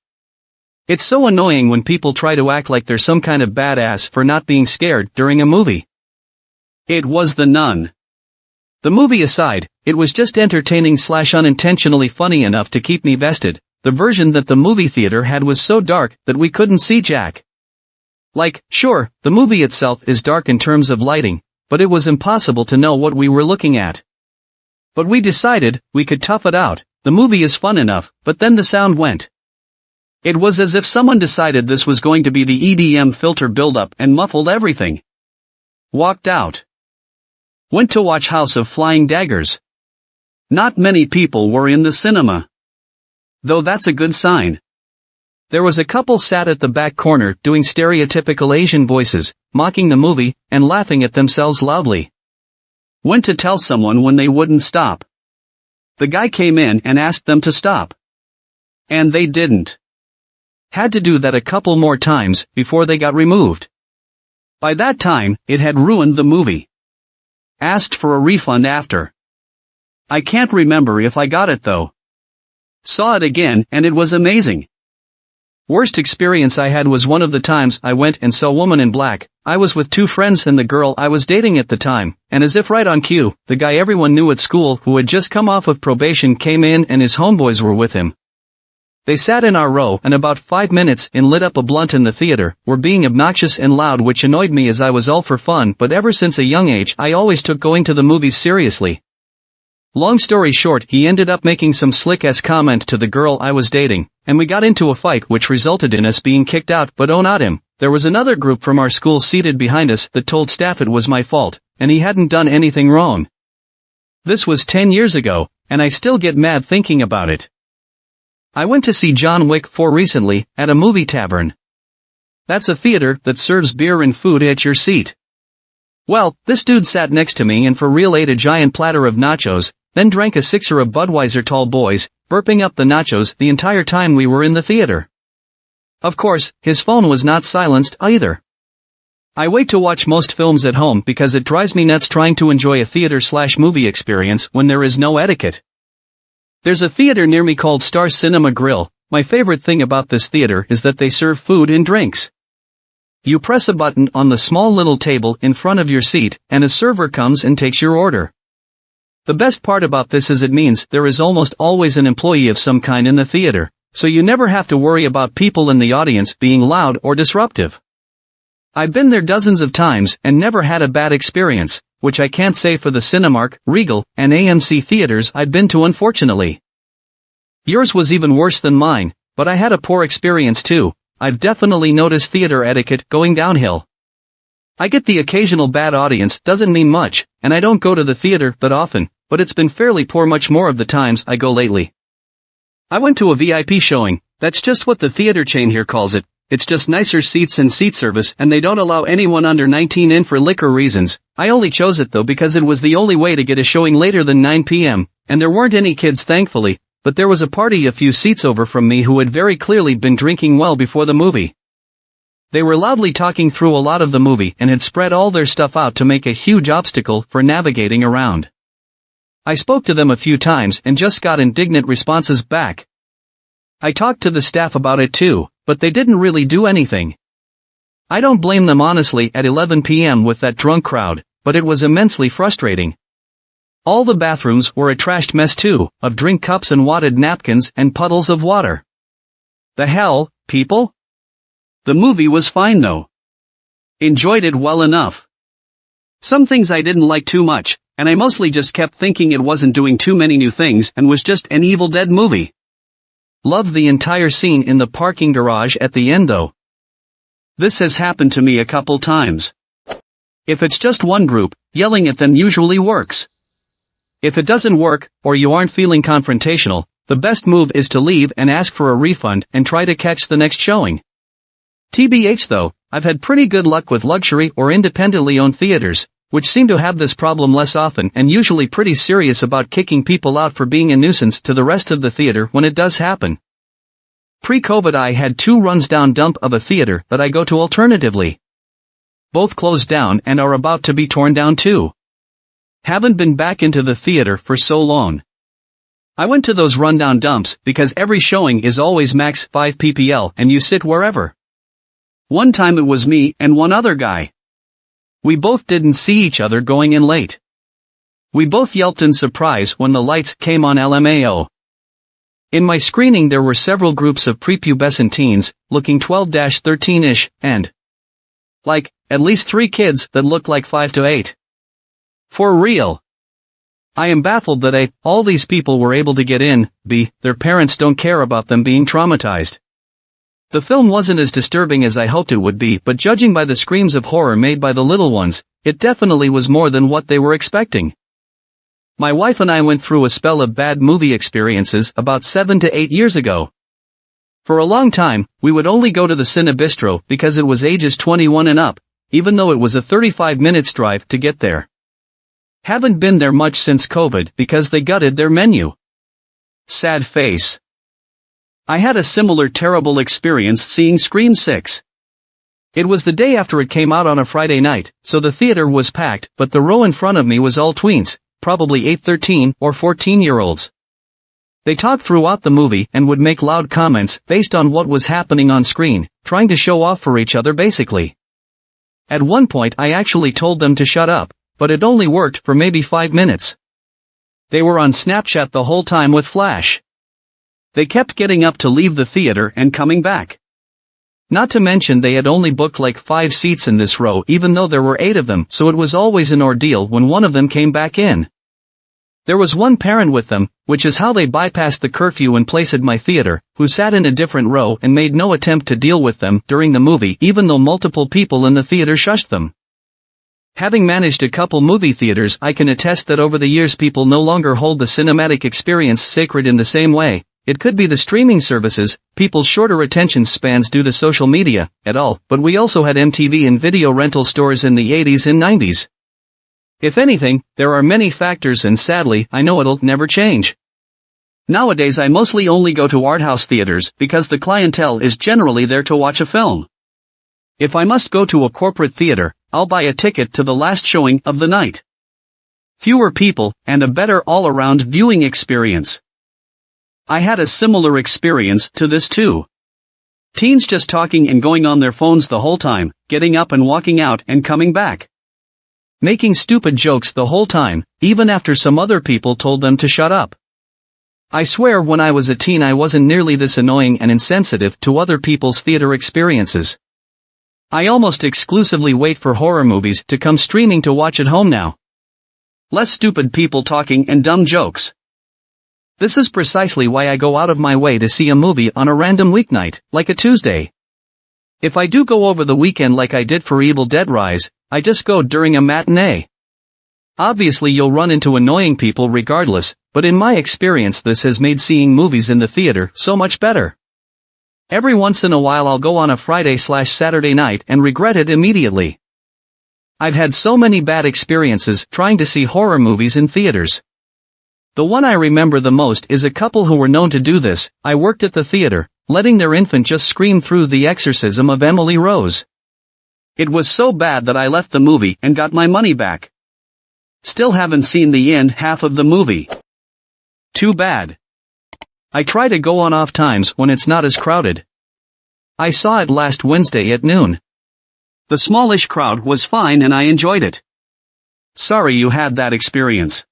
Speaker 1: It's so annoying when people try to act like they're some kind of badass for not being scared during a movie. It was The Nun. The movie aside, it was just entertaining / unintentionally funny enough to keep me vested. The version that the movie theater had was so dark that we couldn't see jack. Like, sure, the movie itself is dark in terms of lighting, but it was impossible to know what we were looking at. But we decided we could tough it out. The movie is fun enough, but then the sound went. It was as if someone decided this was going to be the EDM filter buildup and muffled everything. Walked out. Went to watch House of Flying Daggers. Not many people were in the cinema. Though that's a good sign. There was a couple sat at the back corner doing stereotypical Asian voices, mocking the movie, and laughing at themselves loudly. Went to tell someone when they wouldn't stop. The guy came in and asked them to stop. And they didn't. Had to do that a couple more times before they got removed. By that time, it had ruined the movie. Asked for a refund after. I can't remember if I got it though. Saw it again and it was amazing. Worst experience I had was one of the times I went and saw Woman in Black. I was with two friends and the girl I was dating at the time, and as if right on cue, the guy everyone knew at school who had just come off of probation came in and his homeboys were with him. They sat in our row and about 5 minutes in lit up a blunt in the theater, were being obnoxious and loud, which annoyed me as I was all for fun, but ever since a young age I always took going to the movies seriously. Long story short, he ended up making some slick-ass comment to the girl I was dating, and we got into a fight which resulted in us being kicked out. But oh, not him. There was another group from our school seated behind us that told staff it was my fault, and he hadn't done anything wrong. This was 10 years ago, and I still get mad thinking about it. I went to see John Wick 4 recently, at a movie tavern. That's a theater that serves beer and food at your seat. Well, this dude sat next to me and for real ate a giant platter of nachos, then drank a sixer of Budweiser Tall Boys, burping up the nachos the entire time we were in the theater. Of course, his phone was not silenced either. I wait to watch most films at home because it drives me nuts trying to enjoy a theater/movie experience when there is no etiquette. There's a theater near me called Star Cinema Grill. My favorite thing about this theater is that they serve food and drinks. You press a button on the small little table in front of your seat, and a server comes and takes your order. The best part about this is it means there is almost always an employee of some kind in the theater, so you never have to worry about people in the audience being loud or disruptive. I've been there dozens of times and never had a bad experience, which I can't say for the Cinemark, Regal, and AMC theaters I've been to, unfortunately. Yours was even worse than mine, but I had a poor experience too. I've definitely noticed theater etiquette going downhill. I get the occasional bad audience, doesn't mean much, and I don't go to the theater that often, but it's been fairly poor much more of the times I go lately. I went to a VIP showing. That's just what the theater chain here calls it. It's just nicer seats and seat service, and they don't allow anyone under 19 in for liquor reasons. I only chose it though because it was the only way to get a showing later than 9 p.m., and there weren't any kids thankfully, but there was a party a few seats over from me who had very clearly been drinking well before the movie. They were loudly talking through a lot of the movie and had spread all their stuff out to make a huge obstacle for navigating around. I spoke to them a few times and just got indignant responses back. I talked to the staff about it too, but they didn't really do anything. I don't blame them honestly at 11 p.m. with that drunk crowd, but it was immensely frustrating. All the bathrooms were a trashed mess too, of drink cups and wadded napkins and puddles of water. The hell, people? The movie was fine though. Enjoyed it well enough. Some things I didn't like too much, and I mostly just kept thinking it wasn't doing too many new things and was just an Evil Dead movie. Loved the entire scene in the parking garage at the end though. This has happened to me a couple times. If it's just one group, yelling at them usually works. If it doesn't work, or you aren't feeling confrontational, the best move is to leave and ask for a refund and try to catch the next showing. TBH though, I've had pretty good luck with luxury or independently owned theaters, which seem to have this problem less often and usually pretty serious about kicking people out for being a nuisance to the rest of the theater when it does happen. Pre-COVID I had 2 runs down dump of a theater that I go to alternatively. Both closed down and are about to be torn down too. Haven't been back into the theater for so long. I went to those rundown dumps because every showing is always max 5 ppl and you sit wherever. One time it was me and one other guy. We both didn't see each other going in late. We both yelped in surprise when the lights came on LMAO. In my screening there were several groups of prepubescent teens, looking 12-13-ish, and at least 3 kids that looked like 5 to 8. For real. I am baffled that A, all these people were able to get in, B, their parents don't care about them being traumatized. The film wasn't as disturbing as I hoped it would be, but judging by the screams of horror made by the little ones, it definitely was more than what they were expecting. My wife and I went through a spell of bad movie experiences about 7 to 8 years ago. For a long time, we would only go to the Cinebistro because it was ages 21 and up, even though it was a 35 minutes drive to get there. Haven't been there much since COVID because they gutted their menu. Sad face. I had a similar terrible experience seeing Scream 6. It was the day after it came out on a Friday night, so the theater was packed, but the row in front of me was all tweens, probably 8, 13, or 14-year-olds. They talked throughout the movie and would make loud comments based on what was happening on screen, trying to show off for each other basically. At one point I actually told them to shut up, but it only worked for maybe 5 minutes. They were on Snapchat the whole time with Flash. They kept getting up to leave the theater and coming back. Not to mention they had only booked like 5 seats in this row even though there were 8 of them, so it was always an ordeal when one of them came back in. There was one parent with them, which is how they bypassed the curfew and placed my theater, who sat in a different row and made no attempt to deal with them during the movie even though multiple people in the theater shushed them. Having managed a couple movie theaters, I can attest that over the years people no longer hold the cinematic experience sacred in the same way. It could be the streaming services, people's shorter attention spans due to social media, et al., but we also had MTV and video rental stores in the 80s and 90s. If anything, there are many factors and sadly, I know it'll never change. Nowadays I mostly only go to art house theaters because the clientele is generally there to watch a film. If I must go to a corporate theater, I'll buy a ticket to the last showing of the night. Fewer people, and a better all-around viewing experience. I had a similar experience to this too. Teens just talking and going on their phones the whole time, getting up and walking out and coming back. Making stupid jokes the whole time, even after some other people told them to shut up. I swear when I was a teen I wasn't nearly this annoying and insensitive to other people's theater experiences. I almost exclusively wait for horror movies to come streaming to watch at home now. Less stupid people talking and dumb jokes. This is precisely why I go out of my way to see a movie on a random weeknight, like a Tuesday. If I do go over the weekend like I did for Evil Dead Rise, I just go during a matinee. Obviously you'll run into annoying people regardless, but in my experience this has made seeing movies in the theater so much better. Every once in a while I'll go on a Friday/Saturday night and regret it immediately. I've had so many bad experiences trying to see horror movies in theaters. The one I remember the most is a couple who were known to do this. I worked at the theater, letting their infant just scream through The Exorcism of Emily Rose. It was so bad that I left the movie and got my money back. Still haven't seen the end half of the movie. Too bad. I try to go on off times when it's not as crowded. I saw it last Wednesday at noon. The smallish crowd was fine and I enjoyed it. Sorry you had that experience.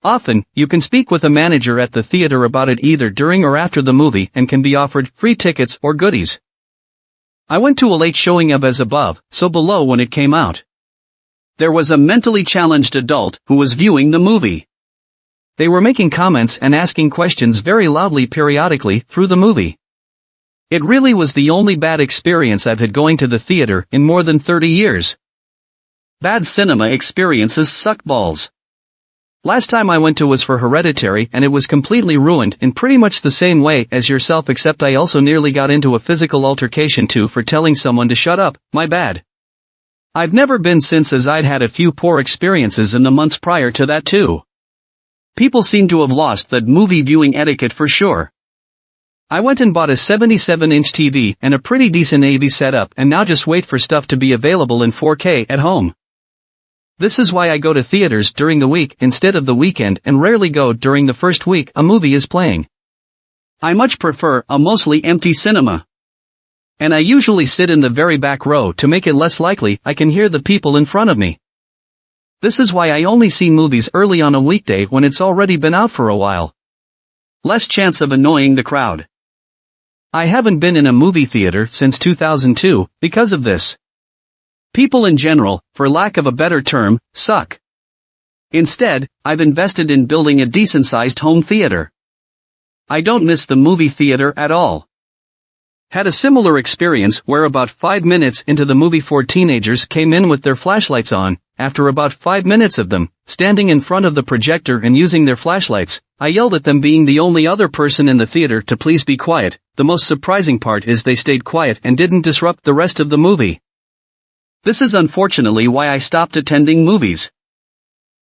Speaker 1: Often, you can speak with a manager at the theater about it either during or after the movie and can be offered free tickets or goodies. I went to a late showing of As Above, So Below when it came out. There was a mentally challenged adult who was viewing the movie. They were making comments and asking questions very loudly periodically through the movie. It really was the only bad experience I've had going to the theater in more than 30 years. Bad cinema experiences suck balls. Last time I went to was for Hereditary and it was completely ruined in pretty much the same way as yourself, except I also nearly got into a physical altercation too for telling someone to shut up. My bad. I've never been since, as I'd had a few poor experiences in the months prior to that too. People seem to have lost that movie viewing etiquette for sure. I went and bought a 77-inch TV and a pretty decent AV setup and now just wait for stuff to be available in 4K at home. This is why I go to theaters during the week instead of the weekend and rarely go during the first week a movie is playing. I much prefer a mostly empty cinema. And I usually sit in the very back row to make it less likely I can hear the people in front of me. This is why I only see movies early on a weekday when it's already been out for a while. Less chance of annoying the crowd. I haven't been in a movie theater since 2002 because of this. People in general, for lack of a better term, suck. Instead, I've invested in building a decent-sized home theater. I don't miss the movie theater at all. Had a similar experience where about 5 minutes into the movie 4 teenagers came in with their flashlights on. After about 5 minutes of them standing in front of the projector and using their flashlights, I yelled at them, being the only other person in the theater, to please be quiet. The most surprising part is they stayed quiet and didn't disrupt the rest of the movie. This is unfortunately why I stopped attending movies.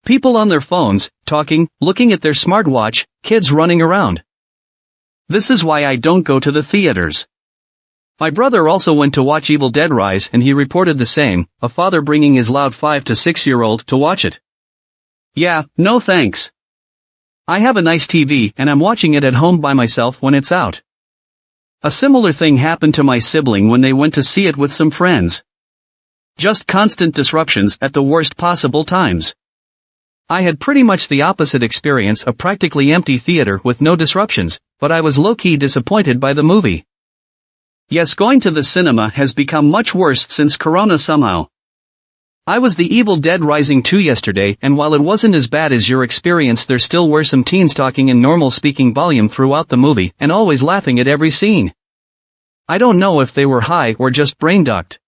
Speaker 1: People on their phones, talking, looking at their smartwatch, kids running around. This is why I don't go to the theaters. My brother also went to watch Evil Dead Rise and he reported the same, a father bringing his loud 5 to 6-year-old to watch it. Yeah, no thanks. I have a nice TV and I'm watching it at home by myself when it's out. A similar thing happened to my sibling when they went to see it with some friends. Just constant disruptions at the worst possible times. I had pretty much the opposite experience, a practically empty theater with no disruptions, but I was low-key disappointed by the movie. Yes, going to the cinema has become much worse since Corona somehow. I was the Evil Dead Rising 2 yesterday, and while it wasn't as bad as your experience, there still were some teens talking in normal speaking volume throughout the movie and always laughing at every scene. I don't know if they were high or just brain-ducked.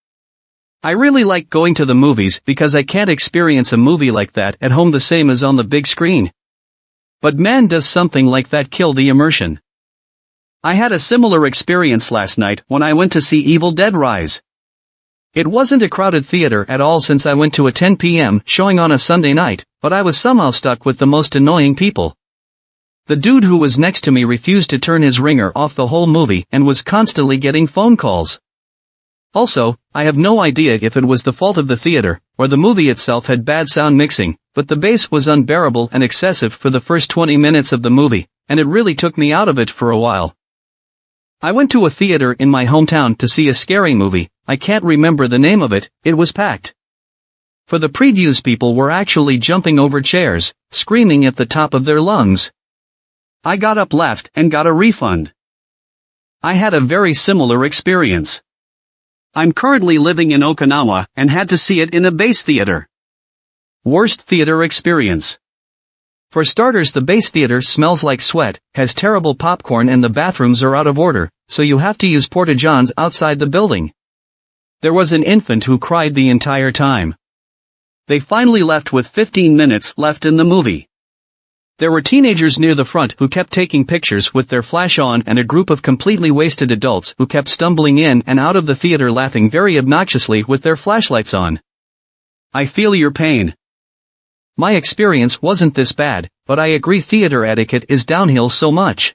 Speaker 1: I really like going to the movies because I can't experience a movie like that at home the same as on the big screen. But man, does something like that kill the immersion. I had a similar experience last night when I went to see Evil Dead Rise. It wasn't a crowded theater at all since I went to a 10 p.m. showing on a Sunday night, but I was somehow stuck with the most annoying people. The dude who was next to me refused to turn his ringer off the whole movie and was constantly getting phone calls. Also, I have no idea if it was the fault of the theater, or the movie itself had bad sound mixing, but the bass was unbearable and excessive for the first 20 minutes of the movie, and it really took me out of it for a while. I went to a theater in my hometown to see a scary movie. I can't remember the name of it. It was packed. For the previews, people were actually jumping over chairs, screaming at the top of their lungs. I got up, left, and got a refund. I had a very similar experience. I'm currently living in Okinawa and had to see it in a base theater. Worst theater experience. For starters, the base theater smells like sweat, has terrible popcorn, and the bathrooms are out of order, so you have to use porta-johns outside the building. There was an infant who cried the entire time. They finally left with 15 minutes left in the movie. There were teenagers near the front who kept taking pictures with their flash on, and a group of completely wasted adults who kept stumbling in and out of the theater laughing very obnoxiously with their flashlights on. I feel your pain. My experience wasn't this bad, but I agree theater etiquette is downhill so much.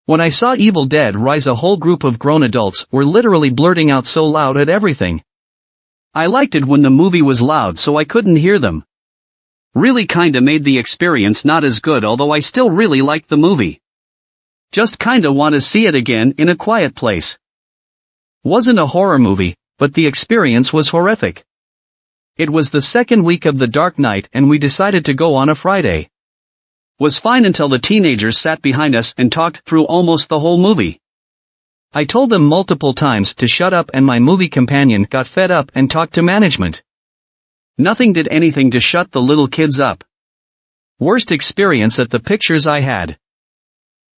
Speaker 1: When I saw Evil Dead Rise, a whole group of grown adults were literally blurting out so loud at everything. I liked it when the movie was loud so I couldn't hear them. Really kinda made the experience not as good, although I still really liked the movie. Just kinda want to see it again in a quiet place. Wasn't a horror movie, but the experience was horrific. It was the second week of The Dark Knight and we decided to go on a Friday. Was fine until the teenagers sat behind us and talked through almost the whole movie. I told them multiple times to shut up and my movie companion got fed up and talked to management. Nothing did anything to shut the little kids up. Worst experience at the pictures I had.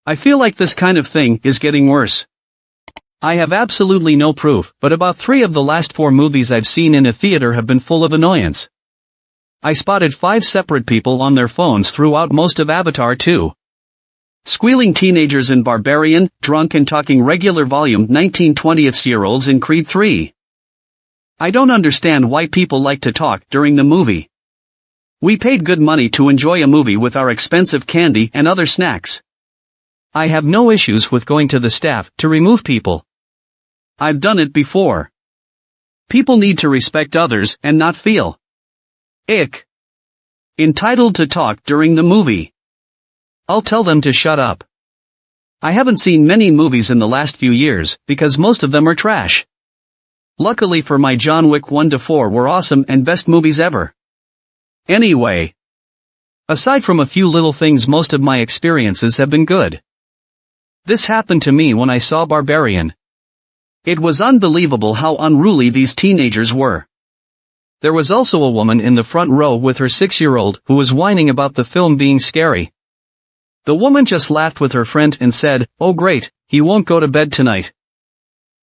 Speaker 1: I feel like this kind of thing is getting worse. I have absolutely no proof, but about 3 of the last 4 movies I've seen in a theater have been full of annoyance. I spotted 5 separate people on their phones throughout most of Avatar 2. Squealing teenagers in Barbarian, drunk and talking regular volume 19/20-year-olds in Creed 3. I don't understand why people like to talk during the movie. We paid good money to enjoy a movie with our expensive candy and other snacks. I have no issues with going to the staff to remove people. I've done it before. People need to respect others and not feel ick. Entitled to talk during the movie. I'll tell them to shut up. I haven't seen many movies in the last few years, because most of them are trash. Luckily for my John Wick 1-4 were awesome and best movies ever. Anyway. Aside from a few little things, most of my experiences have been good. This happened to me when I saw Barbarian. It was unbelievable how unruly these teenagers were. There was also a woman in the front row with her 6-year-old who was whining about the film being scary. The woman just laughed with her friend and said, "Oh great, he won't go to bed tonight."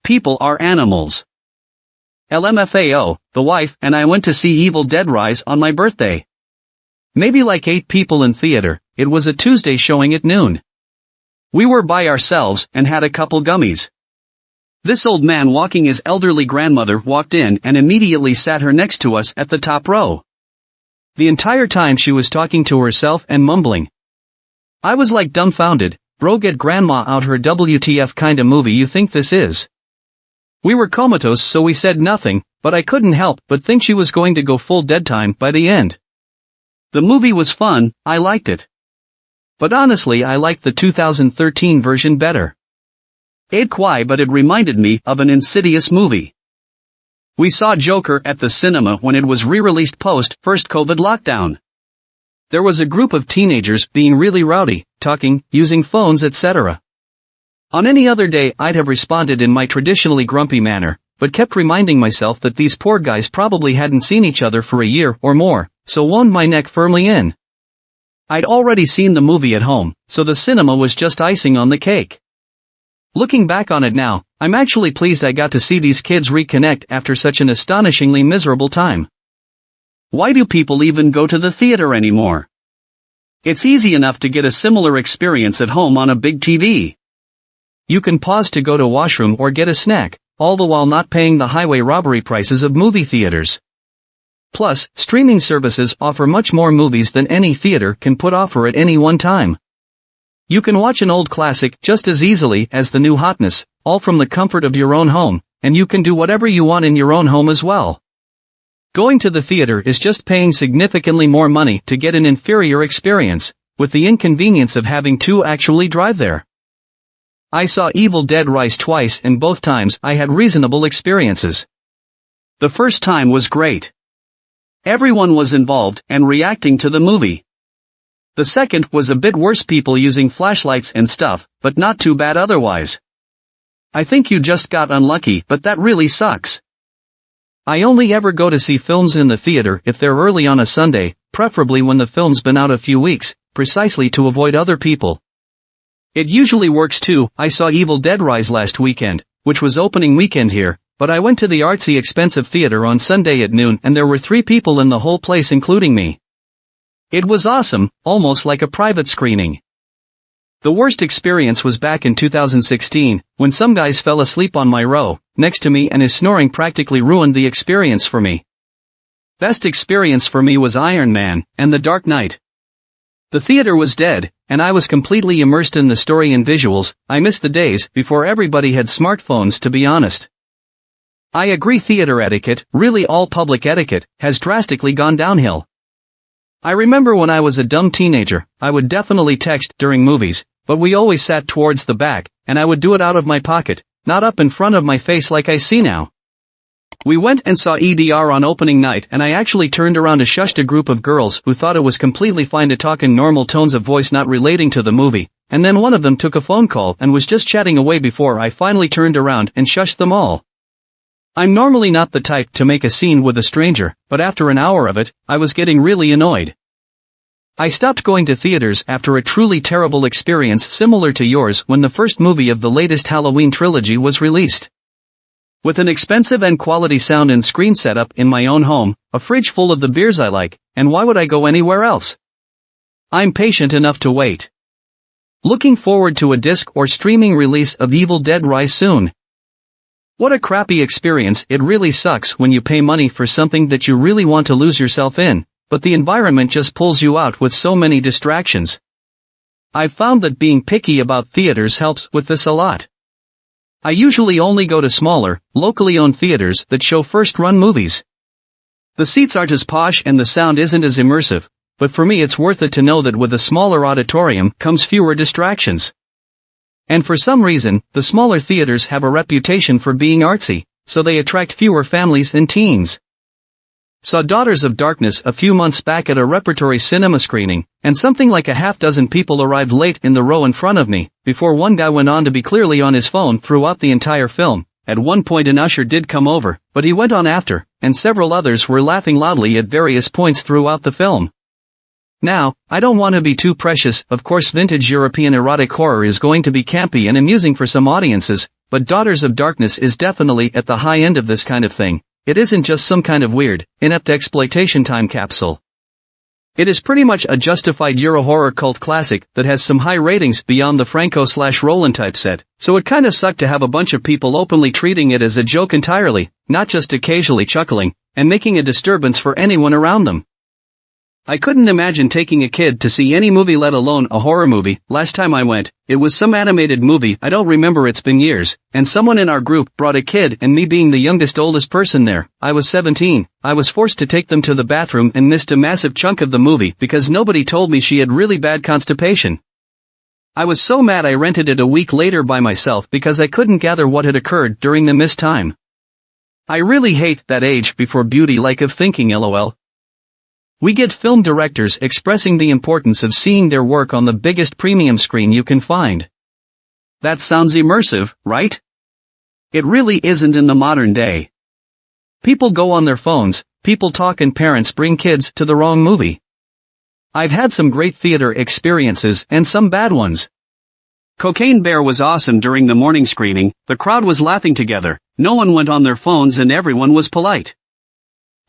Speaker 1: People are animals. LMFAO, the wife and I went to see Evil Dead Rise on my birthday. Maybe like 8 people in theater. It was a Tuesday showing at noon. We were by ourselves and had a couple gummies. This old man walking his elderly grandmother walked in and immediately sat her next to us at the top row. The entire time she was talking to herself and mumbling. I was like dumbfounded. Bro, get grandma out, her WTF kinda movie you think this is? We were comatose, so we said nothing, but I couldn't help but think she was going to go full dead time by the end. The movie was fun, I liked it. But honestly I liked the 2013 version better. It quite, but it reminded me of an Insidious movie. We saw Joker at the cinema when it was re-released post-first COVID lockdown. There was a group of teenagers being really rowdy, talking, using phones, etc. On any other day I'd have responded in my traditionally grumpy manner, but kept reminding myself that these poor guys probably hadn't seen each other for a year or more, so wound my neck firmly in. I'd already seen the movie at home, so the cinema was just icing on the cake. Looking back on it now, I'm actually pleased I got to see these kids reconnect after such an astonishingly miserable time. Why do people even go to the theater anymore? It's easy enough to get a similar experience at home on a big TV. You can pause to go to washroom or get a snack, all the while not paying the highway robbery prices of movie theaters. Plus, streaming services offer much more movies than any theater can put offer at any one time. You can watch an old classic just as easily as the new hotness, all from the comfort of your own home, and you can do whatever you want in your own home as well. Going to the theater is just paying significantly more money to get an inferior experience, with the inconvenience of having to actually drive there. I saw Evil Dead Rise twice and both times I had reasonable experiences. The first time was great. Everyone was involved and reacting to the movie. The second was a bit worse, people using flashlights and stuff, but not too bad otherwise. I think you just got unlucky, but that really sucks. I only ever go to see films in the theater if they're early on a Sunday, preferably when the film's been out a few weeks, precisely to avoid other people. It usually works too. I saw Evil Dead Rise last weekend, which was opening weekend here, but I went to the artsy expensive theater on Sunday at noon and there were 3 people in the whole place including me. It was awesome, almost like a private screening. The worst experience was back in 2016, when some guys fell asleep on my row, next to me, and his snoring practically ruined the experience for me. Best experience for me was Iron Man and The Dark Knight. The theater was dead, and I was completely immersed in the story and visuals. I missed the days before everybody had smartphones, to be honest. I agree, theater etiquette, really all public etiquette, has drastically gone downhill. I remember when I was a dumb teenager, I would definitely text during movies, but we always sat towards the back, and I would do it out of my pocket, not up in front of my face like I see now. We went and saw EDR on opening night and I actually turned around and shushed a group of girls who thought it was completely fine to talk in normal tones of voice not relating to the movie, and then one of them took a phone call and was just chatting away before I finally turned around and shushed them all. I'm normally not the type to make a scene with a stranger, but after an hour of it, I was getting really annoyed. I stopped going to theaters after a truly terrible experience similar to yours when the first movie of the latest Halloween trilogy was released. With an expensive and quality sound and screen setup in my own home, a fridge full of the beers I like, and why would I go anywhere else? I'm patient enough to wait. Looking forward to a disc or streaming release of Evil Dead Rise soon. What a crappy experience. It really sucks when you pay money for something that you really want to lose yourself in, but the environment just pulls you out with so many distractions. I've found that being picky about theaters helps with this a lot. I usually only go to smaller, locally owned theaters that show first-run movies. The seats aren't as posh and the sound isn't as immersive, but for me it's worth it to know that with a smaller auditorium comes fewer distractions. And for some reason, the smaller theaters have a reputation for being artsy, so they attract fewer families and teens. Saw Daughters of Darkness a few months back at a repertory cinema screening, and something like a half-dozen people arrived late in the row in front of me, before one guy went on to be clearly on his phone throughout the entire film. At one point an usher did come over, but he went on after, and several others were laughing loudly at various points throughout the film. Now, I don't want to be too precious, of course vintage European erotic horror is going to be campy and amusing for some audiences, but Daughters of Darkness is definitely at the high end of this kind of thing. It isn't just some kind of weird, inept exploitation time capsule. It is pretty much a justified Euro horror cult classic that has some high ratings beyond the Franco/Roland typeset, so it kind of sucked to have a bunch of people openly treating it as a joke entirely, not just occasionally chuckling, and making a disturbance for anyone around them. I couldn't imagine taking a kid to see any movie, let alone a horror movie. Last time I went, it was some animated movie, I don't remember, it's been years, and someone in our group brought a kid, and me being the oldest person there, I was 17, I was forced to take them to the bathroom and missed a massive chunk of the movie because nobody told me she had really bad constipation. I was so mad I rented it a week later by myself because I couldn't gather what had occurred during the missed time. I really hate that age before beauty like of thinking, lol. We get film directors expressing the importance of seeing their work on the biggest premium screen you can find. That sounds immersive, right? It really isn't in the modern day. People go on their phones, people talk, and parents bring kids to the wrong movie. I've had some great theater experiences and some bad ones. Cocaine Bear was awesome during the morning screening, the crowd was laughing together, no one went on their phones and everyone was polite.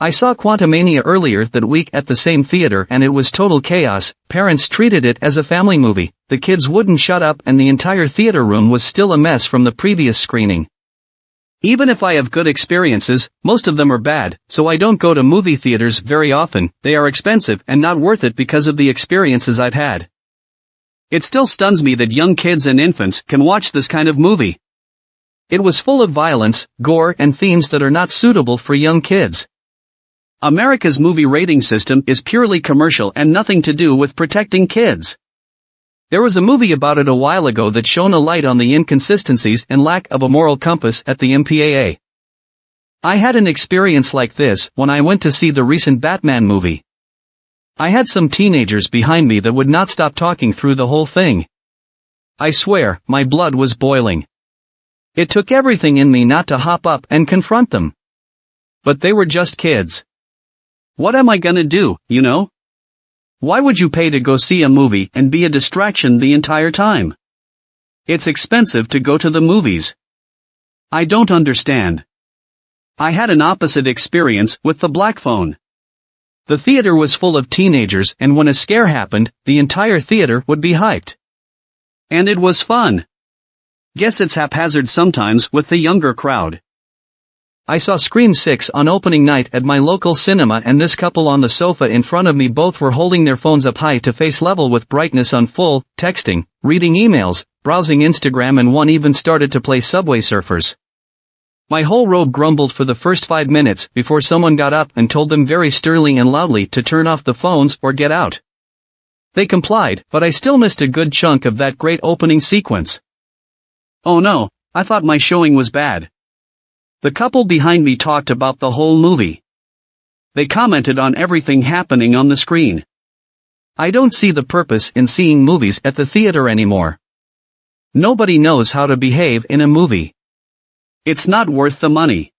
Speaker 1: I saw Quantumania earlier that week at the same theater and it was total chaos. Parents treated it as a family movie, the kids wouldn't shut up and the entire theater room was still a mess from the previous screening. Even if I have good experiences, most of them are bad, so I don't go to movie theaters very often. They are expensive and not worth it because of the experiences I've had. It still stuns me that young kids and infants can watch this kind of movie. It was full of violence, gore, and themes that are not suitable for young kids. America's movie rating system is purely commercial and nothing to do with protecting kids. There was a movie about it a while ago that shone a light on the inconsistencies and lack of a moral compass at the MPAA. I had an experience like this when I went to see the recent Batman movie. I had some teenagers behind me that would not stop talking through the whole thing. I swear, my blood was boiling. It took everything in me not to hop up and confront them. But they were just kids. What am I gonna do, you know? Why would you pay to go see a movie and be a distraction the entire time? It's expensive to go to the movies. I don't understand. I had an opposite experience with the Black Phone. The theater was full of teenagers and when a scare happened, the entire theater would be hyped. And it was fun. Guess it's haphazard sometimes with the younger crowd. I saw Scream 6 on opening night at my local cinema and this couple on the sofa in front of me both were holding their phones up high to face level with brightness on full, texting, reading emails, browsing Instagram, and one even started to play Subway Surfers. My whole row grumbled for the first 5 minutes before someone got up and told them very sternly and loudly to turn off the phones or get out. They complied, but I still missed a good chunk of that great opening sequence. Oh no, I thought my showing was bad. The couple behind me talked about the whole movie. They commented on everything happening on the screen. I don't see the purpose in seeing movies at the theater anymore. Nobody knows how to behave in a movie. It's not worth the money.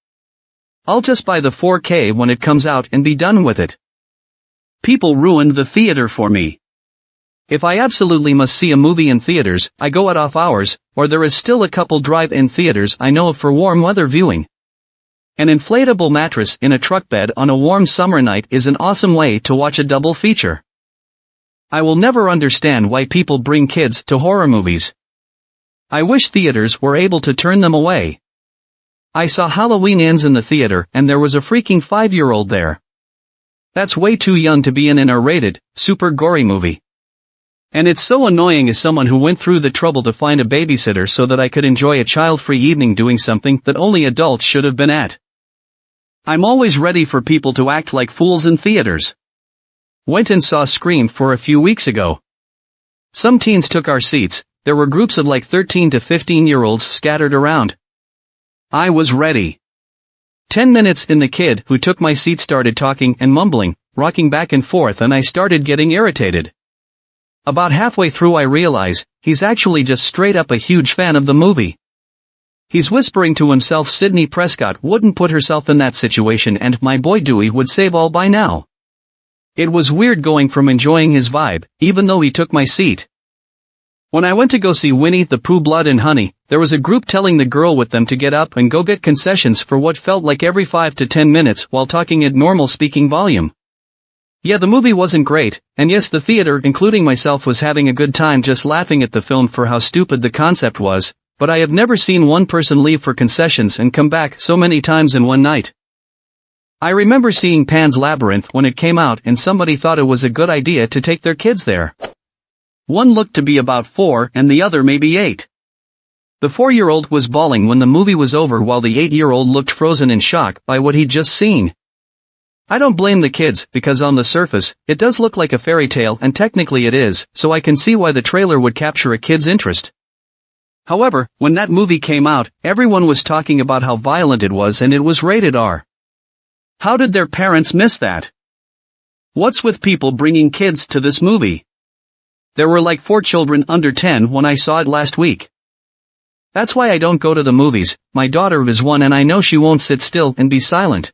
Speaker 1: I'll just buy the 4K when it comes out and be done with it. People ruined the theater for me. If I absolutely must see a movie in theaters, I go at off hours, or there is still a couple drive-in theaters I know of for warm weather viewing. An inflatable mattress in a truck bed on a warm summer night is an awesome way to watch a double feature. I will never understand why people bring kids to horror movies. I wish theaters were able to turn them away. I saw Halloween Ends in the theater and there was a freaking 5-year-old there. That's way too young to be in an R-rated, super gory movie. And it's so annoying as someone who went through the trouble to find a babysitter so that I could enjoy a child-free evening doing something that only adults should have been at. I'm always ready for people to act like fools in theaters. Went and saw Scream for a few weeks ago. Some teens took our seats, there were groups of like 13 to 15-year-olds scattered around. I was ready. 10 minutes in, the kid who took my seat started talking and mumbling, rocking back and forth, and I started getting irritated. About halfway through I realize, he's actually just straight up a huge fan of the movie. He's whispering to himself Sidney Prescott wouldn't put herself in that situation and my boy Dewey would save all by now. It was weird going from enjoying his vibe, even though he took my seat. When I went to go see Winnie the Pooh Blood and Honey, there was a group telling the girl with them to get up and go get concessions for what felt like every 5 to 10 minutes while talking at normal speaking volume. Yeah, the movie wasn't great, and yes, the theater, including myself, was having a good time just laughing at the film for how stupid the concept was, but I have never seen one person leave for concessions and come back so many times in one night. I remember seeing Pan's Labyrinth when it came out and somebody thought it was a good idea to take their kids there. One looked to be about 4 and the other maybe 8. The 4-year-old was bawling when the movie was over while the 8-year-old looked frozen in shock by what he'd just seen. I don't blame the kids, because on the surface, it does look like a fairy tale and technically it is, so I can see why the trailer would capture a kid's interest. However, when that movie came out, everyone was talking about how violent it was and it was rated R. How did their parents miss that? What's with people bringing kids to this movie? There were like 4 children under 10 when I saw it last week. That's why I don't go to the movies. My daughter is 1 and I know she won't sit still and be silent.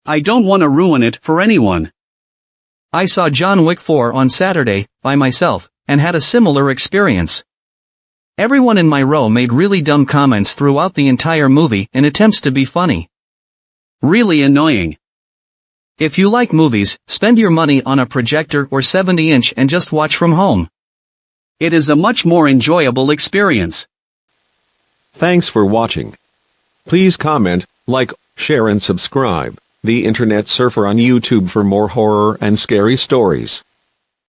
Speaker 1: I don't want to ruin it for anyone. I saw John Wick 4 on Saturday, by myself, and had a similar experience. Everyone in my row made really dumb comments throughout the entire movie in attempts to be funny. Really annoying. If you like movies, spend your money on a projector or 70-inch and just watch from home. It is a much more enjoyable experience.
Speaker 4: Thanks for watching. Please comment, like, share and subscribe. The Internet Surfer on YouTube for more horror and scary stories.